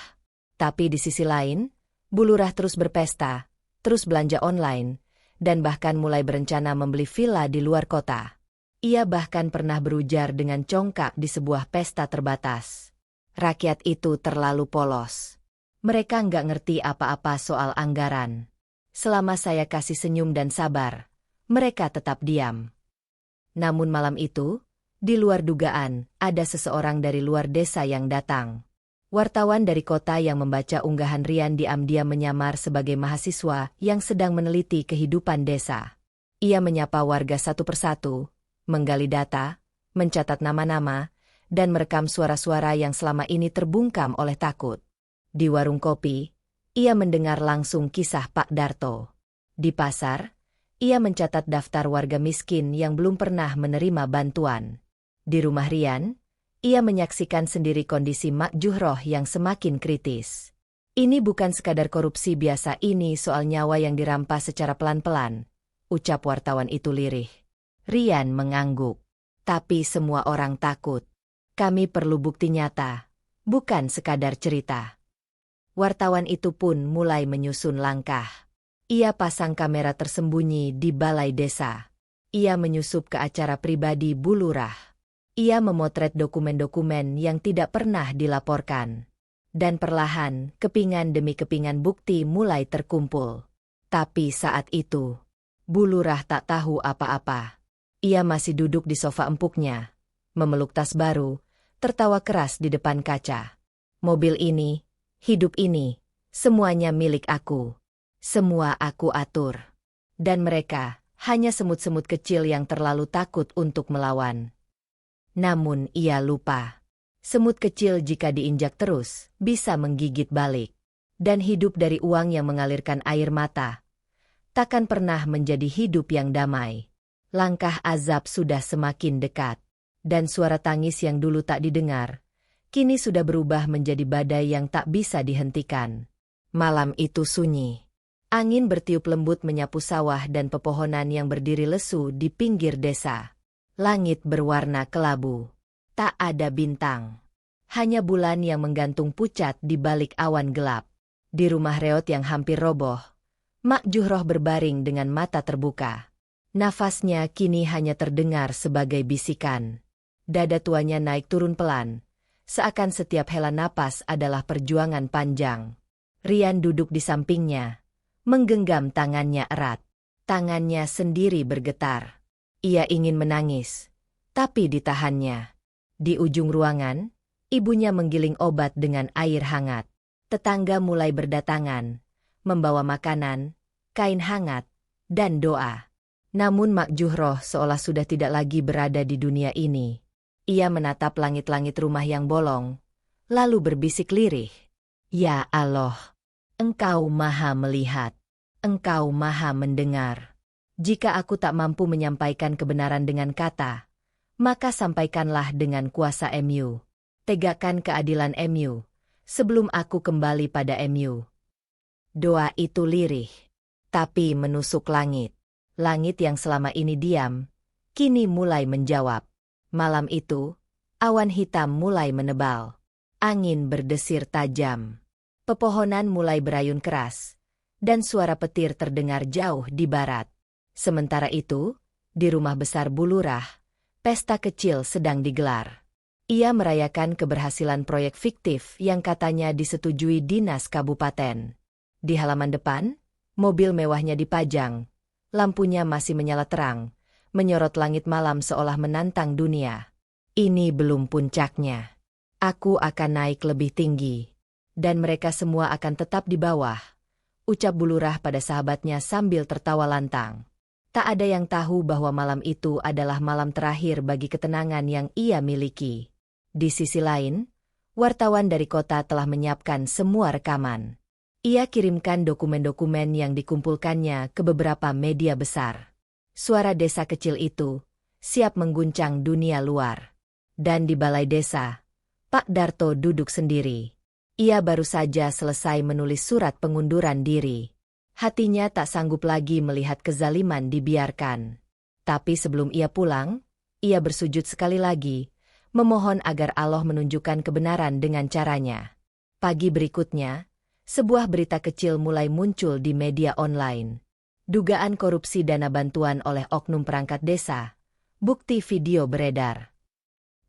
Tapi di sisi lain, Bu Lurah terus berpesta, terus belanja online, dan bahkan mulai berencana membeli villa di luar kota. Ia bahkan pernah berujar dengan congkak di sebuah pesta terbatas. Rakyat itu terlalu polos. Mereka nggak ngerti apa-apa soal anggaran. Selama saya kasih senyum dan sabar, mereka tetap diam. Namun malam itu, di luar dugaan, ada seseorang dari luar desa yang datang. Wartawan dari kota yang membaca unggahan Rian diam-diam menyamar sebagai mahasiswa yang sedang meneliti kehidupan desa. Ia menyapa warga satu persatu, menggali data, mencatat nama-nama, dan merekam suara-suara yang selama ini terbungkam oleh takut. Di warung kopi, ia mendengar langsung kisah Pak Darto. Di pasar, ia mencatat daftar warga miskin yang belum pernah menerima bantuan. Di rumah Rian, ia menyaksikan sendiri kondisi Mak Juhroh yang semakin kritis. Ini bukan sekadar korupsi biasa, ini soal nyawa yang dirampas secara pelan-pelan, ucap wartawan itu lirih. Rian mengangguk. Tapi semua orang takut. Kami perlu bukti nyata, bukan sekadar cerita. Wartawan itu pun mulai menyusun langkah. Ia pasang kamera tersembunyi di balai desa. Ia menyusup ke acara pribadi Bu Lurah. Ia memotret dokumen-dokumen yang tidak pernah dilaporkan. Dan perlahan, kepingan demi kepingan bukti mulai terkumpul. Tapi saat itu, Bu Lurah tak tahu apa-apa. Ia masih duduk di sofa empuknya, memeluk tas baru, tertawa keras di depan kaca. Mobil ini, hidup ini, semuanya milik aku. Semua aku atur. Dan mereka, hanya semut-semut kecil yang terlalu takut untuk melawan. Namun ia lupa. Semut kecil jika diinjak terus, bisa menggigit balik. Dan hidup dari uang yang mengalirkan air mata, takkan pernah menjadi hidup yang damai. Langkah azab sudah semakin dekat. Dan suara tangis yang dulu tak didengar, kini sudah berubah menjadi badai yang tak bisa dihentikan. Malam itu sunyi. Angin bertiup lembut menyapu sawah dan pepohonan yang berdiri lesu di pinggir desa. Langit berwarna kelabu. Tak ada bintang. Hanya bulan yang menggantung pucat di balik awan gelap. Di rumah reot yang hampir roboh, Mak Juhroh berbaring dengan mata terbuka. Nafasnya kini hanya terdengar sebagai bisikan. Dada tuanya naik turun pelan, seakan setiap hela napas adalah perjuangan panjang. Rian duduk di sampingnya, menggenggam tangannya erat. Tangannya sendiri bergetar. Ia ingin menangis, tapi ditahannya. Di ujung ruangan, ibunya menggiling obat dengan air hangat. Tetangga mulai berdatangan, membawa makanan, kain hangat, dan doa. Namun Mak Juhroh seolah sudah tidak lagi berada di dunia ini. Ia menatap langit-langit rumah yang bolong, lalu berbisik lirih. Ya Allah, Engkau maha melihat. Engkau maha mendengar. Jika aku tak mampu menyampaikan kebenaran dengan kata, maka sampaikanlah dengan kuasa MU. Tegakkan keadilan MU, sebelum aku kembali pada MU. Doa itu lirih, tapi menusuk langit. Langit yang selama ini diam, kini mulai menjawab. Malam itu, awan hitam mulai menebal. Angin berdesir tajam. Pepohonan mulai berayun keras, dan suara petir terdengar jauh di barat. Sementara itu, di rumah besar Bu Lurah, pesta kecil sedang digelar. Ia merayakan keberhasilan proyek fiktif yang katanya disetujui dinas kabupaten. Di halaman depan, mobil mewahnya dipajang. Lampunya masih menyala terang, menyorot langit malam seolah menantang dunia. Ini belum puncaknya. Aku akan naik lebih tinggi. Dan mereka semua akan tetap di bawah, ucap Bu Lurah pada sahabatnya sambil tertawa lantang. Tak ada yang tahu bahwa malam itu adalah malam terakhir bagi ketenangan yang ia miliki. Di sisi lain, wartawan dari kota telah menyiapkan semua rekaman. Ia kirimkan dokumen-dokumen yang dikumpulkannya ke beberapa media besar. Suara desa kecil itu siap mengguncang dunia luar. Dan di balai desa, Pak Darto duduk sendiri. Ia baru saja selesai menulis surat pengunduran diri. Hatinya tak sanggup lagi melihat kezaliman dibiarkan. Tapi sebelum ia pulang, ia bersujud sekali lagi, memohon agar Allah menunjukkan kebenaran dengan caranya. Pagi berikutnya, sebuah berita kecil mulai muncul di media online. Dugaan korupsi dana bantuan oleh oknum perangkat desa. Bukti video beredar.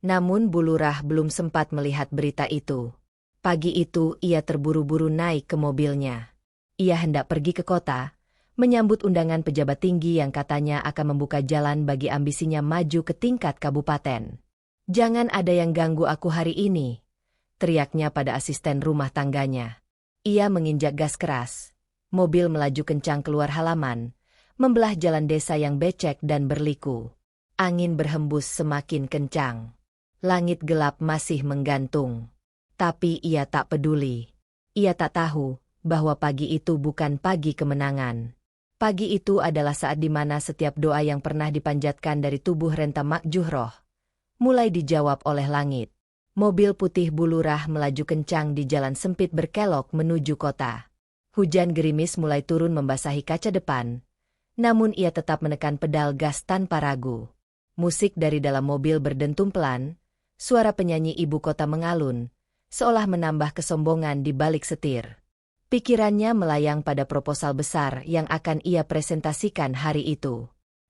Namun Bu Lurah belum sempat melihat berita itu. Pagi itu ia terburu-buru naik ke mobilnya. Ia hendak pergi ke kota, menyambut undangan pejabat tinggi yang katanya akan membuka jalan bagi ambisinya maju ke tingkat kabupaten. Jangan ada yang ganggu aku hari ini, teriaknya pada asisten rumah tangganya. Ia menginjak gas keras. Mobil melaju kencang keluar halaman, membelah jalan desa yang becek dan berliku. Angin berhembus semakin kencang. Langit gelap masih menggantung. Tapi ia tak peduli. Ia tak tahu bahwa pagi itu bukan pagi kemenangan. Pagi itu adalah saat di mana setiap doa yang pernah dipanjatkan dari tubuh renta Mak Juhroh mulai dijawab oleh langit. Mobil putih Bu Lurah melaju kencang di jalan sempit berkelok menuju kota. Hujan gerimis mulai turun membasahi kaca depan, namun ia tetap menekan pedal gas tanpa ragu. Musik dari dalam mobil berdentum pelan, suara penyanyi ibu kota mengalun, seolah menambah kesombongan di balik setir. Pikirannya melayang pada proposal besar yang akan ia presentasikan hari itu.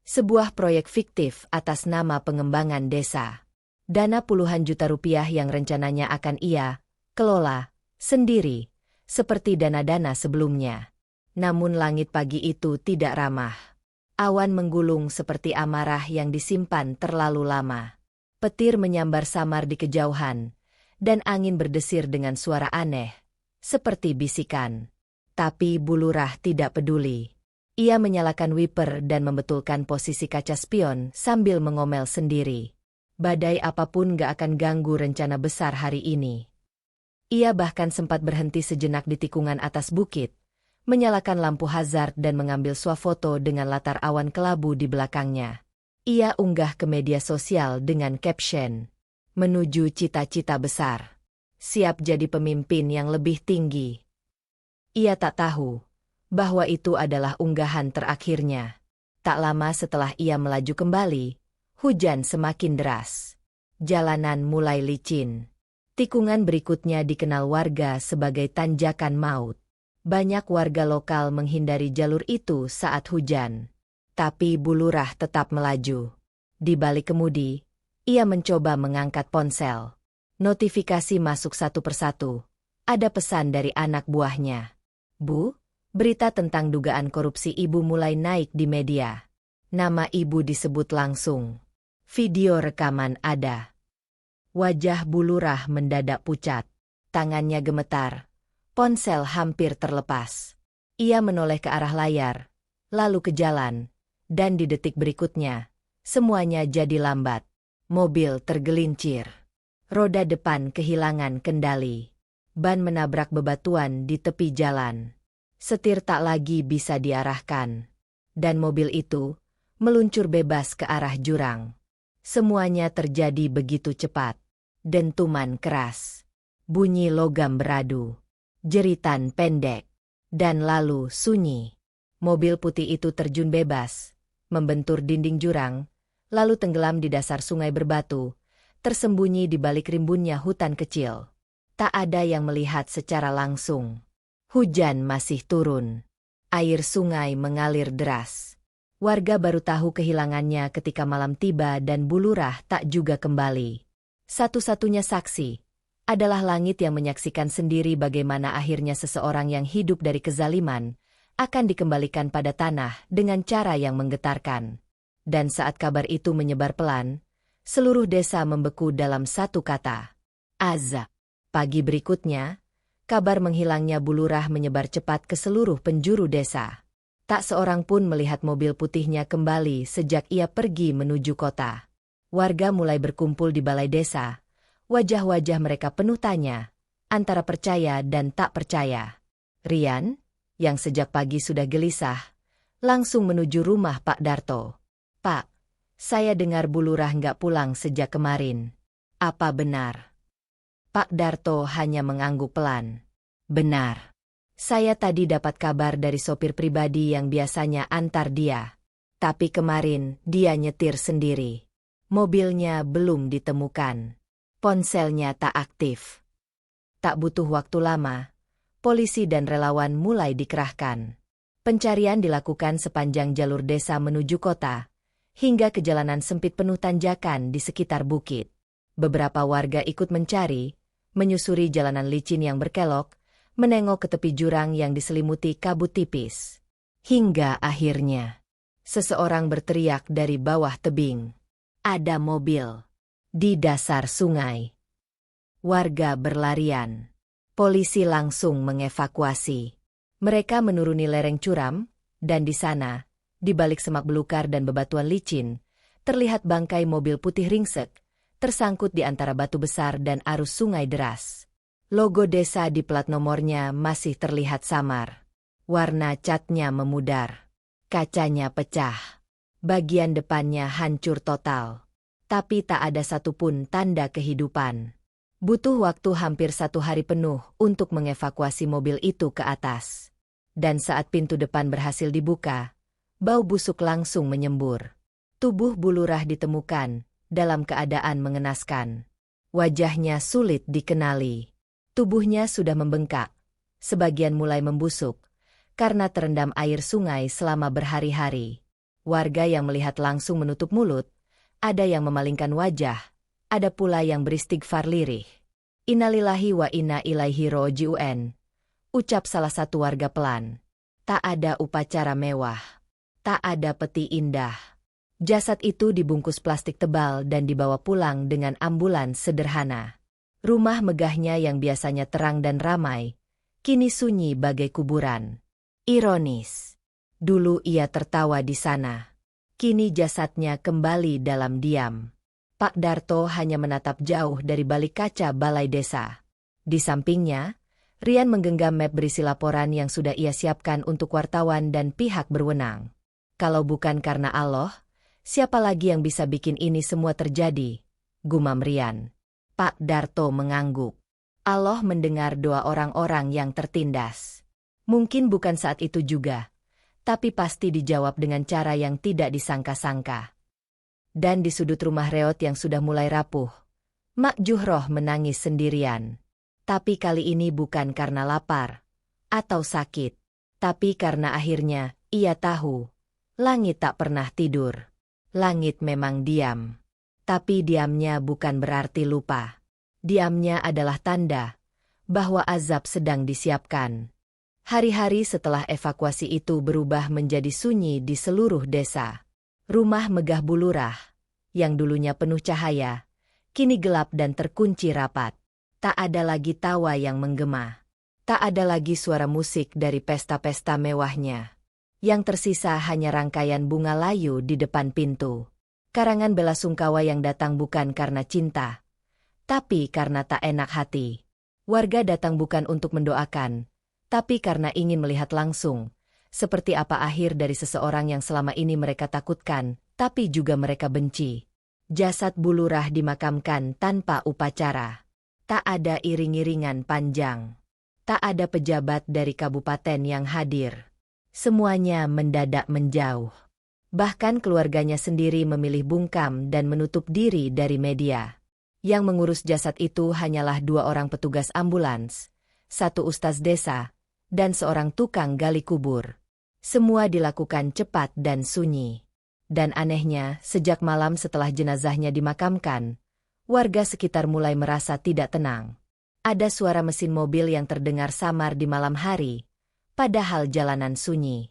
Sebuah proyek fiktif atas nama pengembangan desa. Dana puluhan juta rupiah yang rencananya akan ia kelola sendiri, seperti dana-dana sebelumnya. Namun langit pagi itu tidak ramah. Awan menggulung seperti amarah yang disimpan terlalu lama. Petir menyambar samar di kejauhan, dan angin berdesir dengan suara aneh, seperti bisikan. Tapi Bu Lurah tidak peduli. Ia menyalakan wiper dan membetulkan posisi kaca spion sambil mengomel sendiri. Badai apapun gak akan ganggu rencana besar hari ini. Ia bahkan sempat berhenti sejenak di tikungan atas bukit, menyalakan lampu hazard dan mengambil swafoto dengan latar awan kelabu di belakangnya. Ia unggah ke media sosial dengan caption, "Menuju cita-cita besar. Siap jadi pemimpin yang lebih tinggi." Ia tak tahu bahwa itu adalah unggahan terakhirnya. Tak lama setelah ia melaju kembali, hujan semakin deras. Jalanan mulai licin. Tikungan berikutnya dikenal warga sebagai tanjakan maut. Banyak warga lokal menghindari jalur itu saat hujan. Tapi Bu Lurah tetap melaju. Di balik kemudi, ia mencoba mengangkat ponsel. Notifikasi masuk satu persatu. Ada pesan dari anak buahnya. "Bu, berita tentang dugaan korupsi ibu mulai naik di media. Nama ibu disebut langsung. Video rekaman ada." Wajah Bu Lurah mendadak pucat. Tangannya gemetar. Ponsel hampir terlepas. Ia menoleh ke arah layar, lalu ke jalan, dan di detik berikutnya, semuanya jadi lambat. Mobil tergelincir. Roda depan kehilangan kendali. Ban menabrak bebatuan di tepi jalan. Setir tak lagi bisa diarahkan. Dan mobil itu meluncur bebas ke arah jurang. Semuanya terjadi begitu cepat. Dentuman keras. Bunyi logam beradu. Jeritan pendek. Dan lalu sunyi. Mobil putih itu terjun bebas, membentur dinding jurang, lalu tenggelam di dasar sungai berbatu, tersembunyi di balik rimbunnya hutan kecil. Tak ada yang melihat secara langsung. Hujan masih turun. Air sungai mengalir deras. Warga baru tahu kehilangannya ketika malam tiba dan Bu Lurah tak juga kembali. Satu-satunya saksi adalah langit yang menyaksikan sendiri bagaimana akhirnya seseorang yang hidup dari kezaliman akan dikembalikan pada tanah dengan cara yang menggetarkan. Dan saat kabar itu menyebar pelan, seluruh desa membeku dalam satu kata. Azab. Pagi berikutnya, kabar menghilangnya Bu Lurah menyebar cepat ke seluruh penjuru desa. Tak seorang pun melihat mobil putihnya kembali sejak ia pergi menuju kota. Warga mulai berkumpul di balai desa. Wajah-wajah mereka penuh tanya, antara percaya dan tak percaya. Rian, yang sejak pagi sudah gelisah, langsung menuju rumah Pak Darto. "Pak, saya dengar Bu Lurah nggak pulang sejak kemarin. Apa benar?" Pak Darto hanya mengangguk pelan. "Benar. Saya tadi dapat kabar dari sopir pribadi yang biasanya antar dia. Tapi kemarin dia nyetir sendiri. Mobilnya belum ditemukan. Ponselnya tak aktif." Tak butuh waktu lama, polisi dan relawan mulai dikerahkan. Pencarian dilakukan sepanjang jalur desa menuju kota, hingga ke jalanan sempit penuh tanjakan di sekitar bukit. Beberapa warga ikut mencari, menyusuri jalanan licin yang berkelok, menengok ke tepi jurang yang diselimuti kabut tipis. Hingga akhirnya, seseorang berteriak dari bawah tebing. Ada mobil di dasar sungai. Warga berlarian. Polisi langsung mengevakuasi. Mereka menuruni lereng curam, dan di sana, di balik semak belukar dan bebatuan licin, terlihat bangkai mobil putih ringsek, tersangkut di antara batu besar dan arus sungai deras. Logo desa di plat nomornya masih terlihat samar. Warna catnya memudar. Kacanya pecah. Bagian depannya hancur total. Tapi tak ada satupun tanda kehidupan. Butuh waktu hampir 1 hari penuh untuk mengevakuasi mobil itu ke atas. Dan saat pintu depan berhasil dibuka, bau busuk langsung menyembur. Tubuh Bu Lurah ditemukan dalam keadaan mengenaskan. Wajahnya sulit dikenali. Tubuhnya sudah membengkak, sebagian mulai membusuk, karena terendam air sungai selama berhari-hari. Warga yang melihat langsung menutup mulut, ada yang memalingkan wajah, ada pula yang beristighfar lirih. Innalillahi wa inna ilaihi roji'un, ucap salah satu warga pelan. Tak ada upacara mewah, tak ada peti indah. Jasad itu dibungkus plastik tebal dan dibawa pulang dengan ambulans sederhana. Rumah megahnya yang biasanya terang dan ramai, kini sunyi bagai kuburan. Ironis. Dulu ia tertawa di sana. Kini jasadnya kembali dalam diam. Pak Darto hanya menatap jauh dari balik kaca balai desa. Di sampingnya, Rian menggenggam map berisi laporan yang sudah ia siapkan untuk wartawan dan pihak berwenang. Kalau bukan karena Allah, siapa lagi yang bisa bikin ini semua terjadi? Gumam Rian. Pak Darto mengangguk. Allah mendengar doa orang-orang yang tertindas. Mungkin bukan saat itu juga, tapi pasti dijawab dengan cara yang tidak disangka-sangka. Dan di sudut rumah reot yang sudah mulai rapuh, Mak Juhroh menangis sendirian. Tapi kali ini bukan karena lapar atau sakit, tapi karena akhirnya ia tahu, langit tak pernah tidur. Langit memang diam. Tapi diamnya bukan berarti lupa. Diamnya adalah tanda bahwa azab sedang disiapkan. Hari-hari setelah evakuasi itu berubah menjadi sunyi di seluruh desa. Rumah megah Bulurah, yang dulunya penuh cahaya, kini gelap dan terkunci rapat. Tak ada lagi tawa yang menggema. Tak ada lagi suara musik dari pesta-pesta mewahnya. Yang tersisa hanya rangkaian bunga layu di depan pintu. Karangan bela sungkawa yang datang bukan karena cinta, tapi karena tak enak hati. Warga datang bukan untuk mendoakan, tapi karena ingin melihat langsung, seperti apa akhir dari seseorang yang selama ini mereka takutkan, tapi juga mereka benci. Jasad Bulurah dimakamkan tanpa upacara. Tak ada iring-iringan panjang. Tak ada pejabat dari kabupaten yang hadir. Semuanya mendadak menjauh. Bahkan keluarganya sendiri memilih bungkam dan menutup diri dari media. Yang mengurus jasad itu hanyalah 2 orang petugas ambulans, 1 ustaz desa, dan seorang tukang gali kubur. Semua dilakukan cepat dan sunyi. Dan anehnya, sejak malam setelah jenazahnya dimakamkan, warga sekitar mulai merasa tidak tenang. Ada suara mesin mobil yang terdengar samar di malam hari, padahal jalanan sunyi.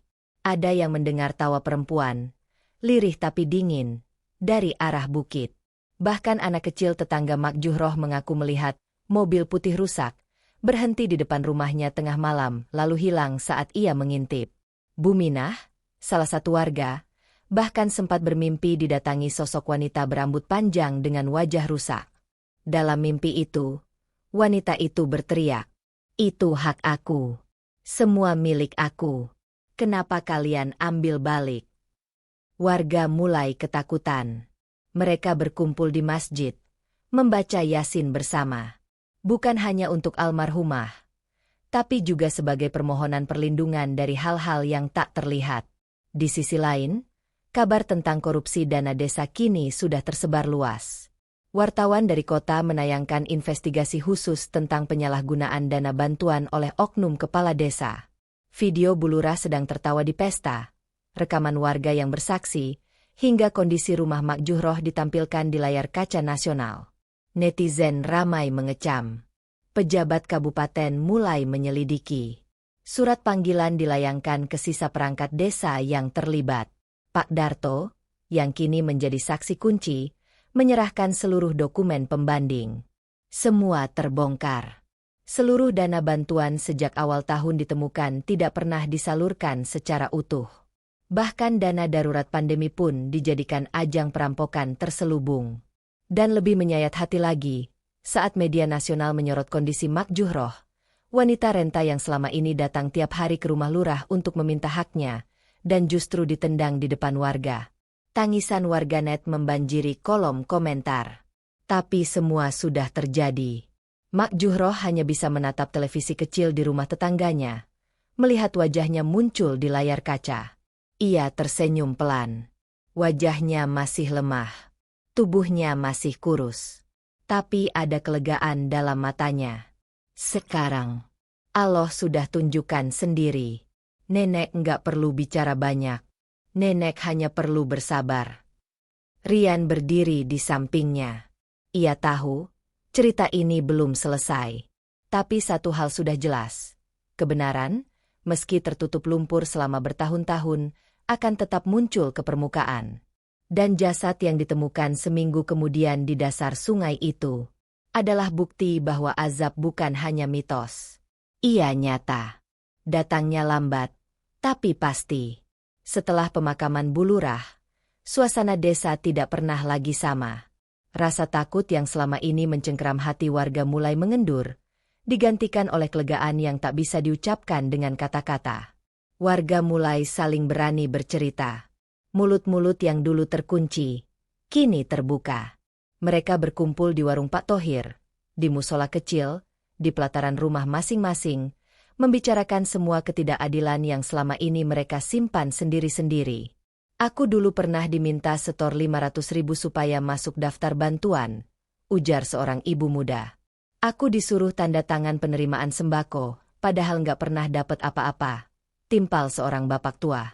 Ada yang mendengar tawa perempuan, lirih tapi dingin, dari arah bukit. Bahkan anak kecil tetangga Mak Juhroh mengaku melihat mobil putih rusak, berhenti di depan rumahnya tengah malam lalu hilang saat ia mengintip. Buminah, salah satu warga, bahkan sempat bermimpi didatangi sosok wanita berambut panjang dengan wajah rusak. Dalam mimpi itu, wanita itu berteriak, "Itu hak aku. Semua milik aku. Kenapa kalian ambil balik?" Warga mulai ketakutan. Mereka berkumpul di masjid, membaca Yasin bersama. Bukan hanya untuk almarhumah, tapi juga sebagai permohonan perlindungan dari hal-hal yang tak terlihat. Di sisi lain, kabar tentang korupsi dana desa kini sudah tersebar luas. Wartawan dari kota menayangkan investigasi khusus tentang penyalahgunaan dana bantuan oleh oknum kepala desa. Video Bulurah sedang tertawa di pesta, rekaman warga yang bersaksi, hingga kondisi rumah Mak Juhroh ditampilkan di layar kaca nasional. Netizen ramai mengecam. Pejabat kabupaten mulai menyelidiki. Surat panggilan dilayangkan ke sisa perangkat desa yang terlibat. Pak Darto, yang kini menjadi saksi kunci, menyerahkan seluruh dokumen pembanding. Semua terbongkar. Seluruh dana bantuan sejak awal tahun ditemukan tidak pernah disalurkan secara utuh. Bahkan dana darurat pandemi pun dijadikan ajang perampokan terselubung. Dan lebih menyayat hati lagi, saat media nasional menyorot kondisi Mak Juhroh, wanita renta yang selama ini datang tiap hari ke rumah lurah untuk meminta haknya, dan justru ditendang di depan warga. Tangisan warganet membanjiri kolom komentar. Tapi semua sudah terjadi. Mak Juhroh hanya bisa menatap televisi kecil di rumah tetangganya, melihat wajahnya muncul di layar kaca. Ia tersenyum pelan. Wajahnya masih lemah. Tubuhnya masih kurus. Tapi ada kelegaan dalam matanya. Sekarang, Allah sudah tunjukkan sendiri. Nenek nggak perlu bicara banyak. Nenek hanya perlu bersabar. Rian berdiri di sampingnya. Ia tahu, cerita ini belum selesai. Tapi satu hal sudah jelas. Kebenaran, meski tertutup lumpur selama bertahun-tahun, akan tetap muncul ke permukaan. Dan jasad yang ditemukan seminggu kemudian di dasar sungai itu adalah bukti bahwa azab bukan hanya mitos. Ia nyata. Datangnya lambat, tapi pasti. Setelah pemakaman Bulurah, suasana desa tidak pernah lagi sama. Rasa takut yang selama ini mencengkeram hati warga mulai mengendur, digantikan oleh kelegaan yang tak bisa diucapkan dengan kata-kata. Warga mulai saling berani bercerita. Mulut-mulut yang dulu terkunci, kini terbuka. Mereka berkumpul di warung Pak Thohir, di musola kecil, di pelataran rumah masing-masing, membicarakan semua ketidakadilan yang selama ini mereka simpan sendiri-sendiri. Aku dulu pernah diminta setor 500.000 supaya masuk daftar bantuan, ujar seorang ibu muda. Aku disuruh tanda tangan penerimaan sembako, padahal nggak pernah dapat apa-apa, timpal seorang bapak tua.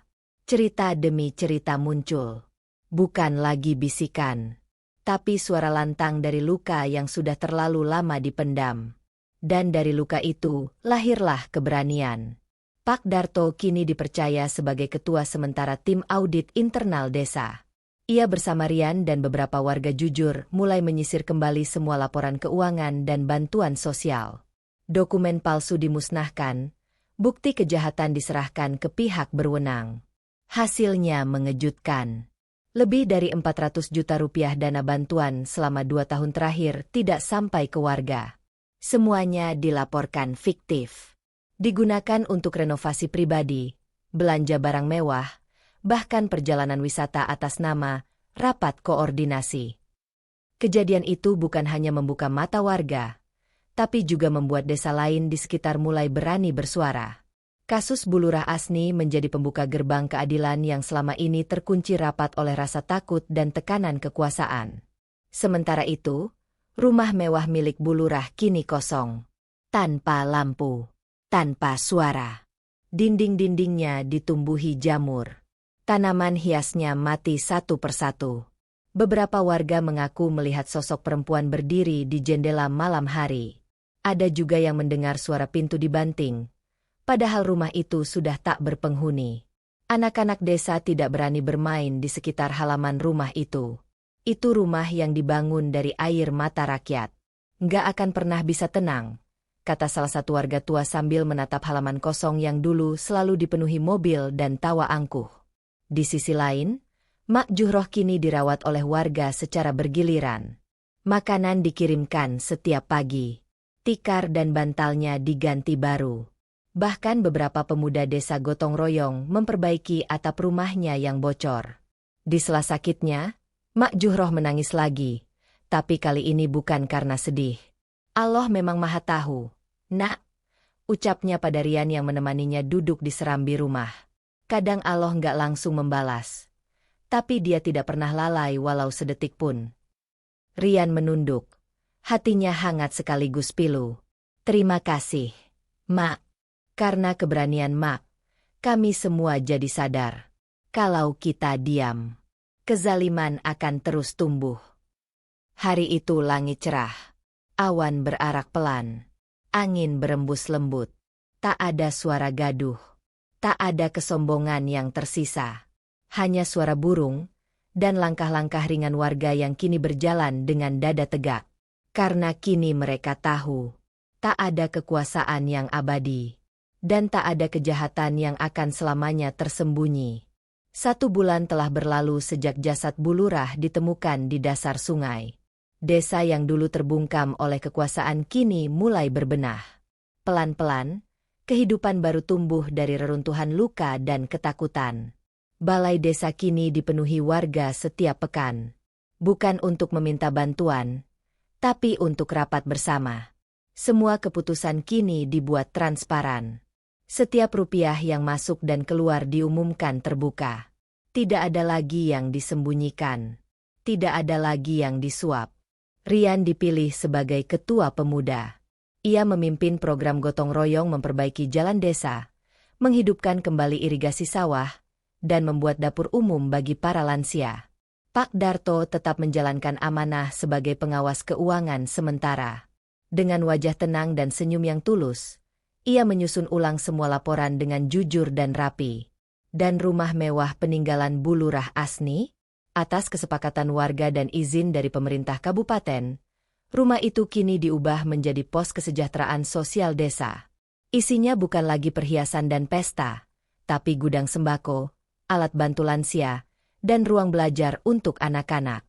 Cerita demi cerita muncul. Bukan lagi bisikan, tapi suara lantang dari luka yang sudah terlalu lama dipendam. Dan dari luka itu, lahirlah keberanian. Pak Darto kini dipercaya sebagai ketua sementara tim audit internal desa. Ia bersama Rian dan beberapa warga jujur mulai menyisir kembali semua laporan keuangan dan bantuan sosial. Dokumen palsu dimusnahkan, bukti kejahatan diserahkan ke pihak berwenang. Hasilnya mengejutkan. Lebih dari 400 juta rupiah dana bantuan selama 2 tahun terakhir tidak sampai ke warga. Semuanya dilaporkan fiktif. Digunakan untuk renovasi pribadi, belanja barang mewah, bahkan perjalanan wisata atas nama rapat koordinasi. Kejadian itu bukan hanya membuka mata warga, tapi juga membuat desa lain di sekitar mulai berani bersuara. Kasus Bulurah Asni menjadi pembuka gerbang keadilan yang selama ini terkunci rapat oleh rasa takut dan tekanan kekuasaan. Sementara itu, rumah mewah milik Bulurah kini kosong. Tanpa lampu, tanpa suara. Dinding-dindingnya ditumbuhi jamur. Tanaman hiasnya mati satu persatu. Beberapa warga mengaku melihat sosok perempuan berdiri di jendela malam hari. Ada juga yang mendengar suara pintu dibanting. Padahal rumah itu sudah tak berpenghuni. Anak-anak desa tidak berani bermain di sekitar halaman rumah itu. Itu rumah yang dibangun dari air mata rakyat. Nggak akan pernah bisa tenang, kata salah satu warga tua sambil menatap halaman kosong yang dulu selalu dipenuhi mobil dan tawa angkuh. Di sisi lain, Mak Juhroh kini dirawat oleh warga secara bergiliran. Makanan dikirimkan setiap pagi. Tikar dan bantalnya diganti baru. Bahkan beberapa pemuda desa gotong royong memperbaiki atap rumahnya yang bocor. Di sela sakitnya, Mak Juhroh menangis lagi, tapi kali ini bukan karena sedih. Allah memang maha tahu, Nak, ucapnya pada Rian yang menemaninya duduk di serambi rumah. Kadang Allah nggak langsung membalas, tapi dia tidak pernah lalai walau sedetik pun. Rian menunduk, hatinya hangat sekaligus pilu. Terima kasih, Mak. Karena keberanian Mak, kami semua jadi sadar. Kalau kita diam, kezaliman akan terus tumbuh. Hari itu langit cerah. Awan berarak pelan. Angin berembus lembut. Tak ada suara gaduh. Tak ada kesombongan yang tersisa. Hanya suara burung dan langkah-langkah ringan warga yang kini berjalan dengan dada tegak. Karena kini mereka tahu, tak ada kekuasaan yang abadi. Dan tak ada kejahatan yang akan selamanya tersembunyi. 1 bulan telah berlalu sejak jasad Bulurah ditemukan di dasar sungai. Desa yang dulu terbungkam oleh kekuasaan kini mulai berbenah. Pelan-pelan, kehidupan baru tumbuh dari reruntuhan luka dan ketakutan. Balai desa kini dipenuhi warga setiap pekan. Bukan untuk meminta bantuan, tapi untuk rapat bersama. Semua keputusan kini dibuat transparan. Setiap rupiah yang masuk dan keluar diumumkan terbuka. Tidak ada lagi yang disembunyikan. Tidak ada lagi yang disuap. Rian dipilih sebagai ketua pemuda. Ia memimpin program gotong royong memperbaiki jalan desa, menghidupkan kembali irigasi sawah, dan membuat dapur umum bagi para lansia. Pak Darto tetap menjalankan amanah sebagai pengawas keuangan sementara. Dengan wajah tenang dan senyum yang tulus, ia menyusun ulang semua laporan dengan jujur dan rapi. Dan rumah mewah peninggalan Bu Lurah Asni, atas kesepakatan warga dan izin dari pemerintah kabupaten, rumah itu kini diubah menjadi pos kesejahteraan sosial desa. Isinya bukan lagi perhiasan dan pesta, tapi gudang sembako, alat bantu lansia, dan ruang belajar untuk anak-anak.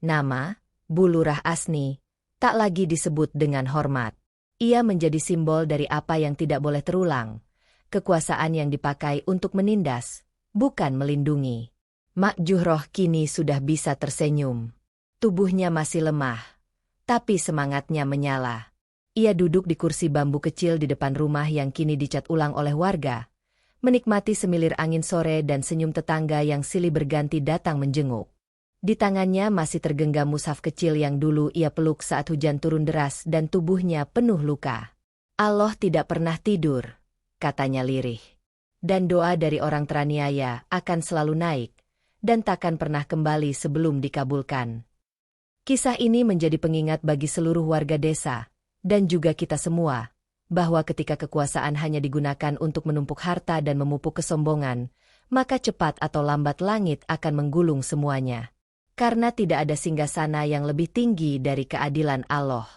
Nama, Bu Lurah Asni, tak lagi disebut dengan hormat. Ia menjadi simbol dari apa yang tidak boleh terulang, kekuasaan yang dipakai untuk menindas, bukan melindungi. Mak Juhroh kini sudah bisa tersenyum. Tubuhnya masih lemah, tapi semangatnya menyala. Ia duduk di kursi bambu kecil di depan rumah yang kini dicat ulang oleh warga, menikmati semilir angin sore dan senyum tetangga yang silih berganti datang menjenguk. Di tangannya masih tergenggam mushaf kecil yang dulu ia peluk saat hujan turun deras dan tubuhnya penuh luka. Allah tidak pernah tidur, katanya lirih. Dan doa dari orang teraniaya akan selalu naik, dan takkan pernah kembali sebelum dikabulkan. Kisah ini menjadi pengingat bagi seluruh warga desa, dan juga kita semua, bahwa ketika kekuasaan hanya digunakan untuk menumpuk harta dan memupuk kesombongan, maka cepat atau lambat langit akan menggulung semuanya. Karena tidak ada singgasana yang lebih tinggi dari keadilan Allah.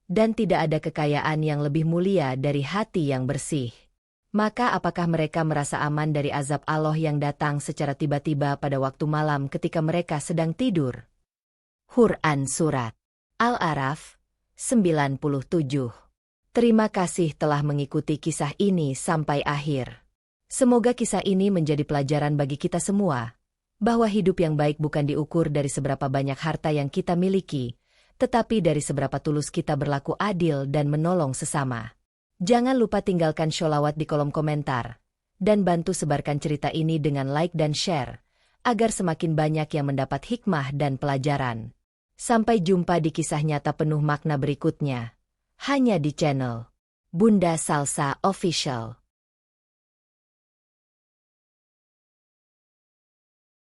Dan tidak ada kekayaan yang lebih mulia dari hati yang bersih. Maka apakah mereka merasa aman dari azab Allah yang datang secara tiba-tiba pada waktu malam ketika mereka sedang tidur? Quran Surat Al-A'raf 97. Terima kasih telah mengikuti kisah ini sampai akhir. Semoga kisah ini menjadi pelajaran bagi kita semua, bahwa hidup yang baik bukan diukur dari seberapa banyak harta yang kita miliki, tetapi dari seberapa tulus kita berlaku adil dan menolong sesama. Jangan lupa tinggalkan sholawat di kolom komentar, dan bantu sebarkan cerita ini dengan like dan share, agar semakin banyak yang mendapat hikmah dan pelajaran. Sampai jumpa di kisah nyata penuh makna berikutnya, hanya di channel Bunda Salsa Official.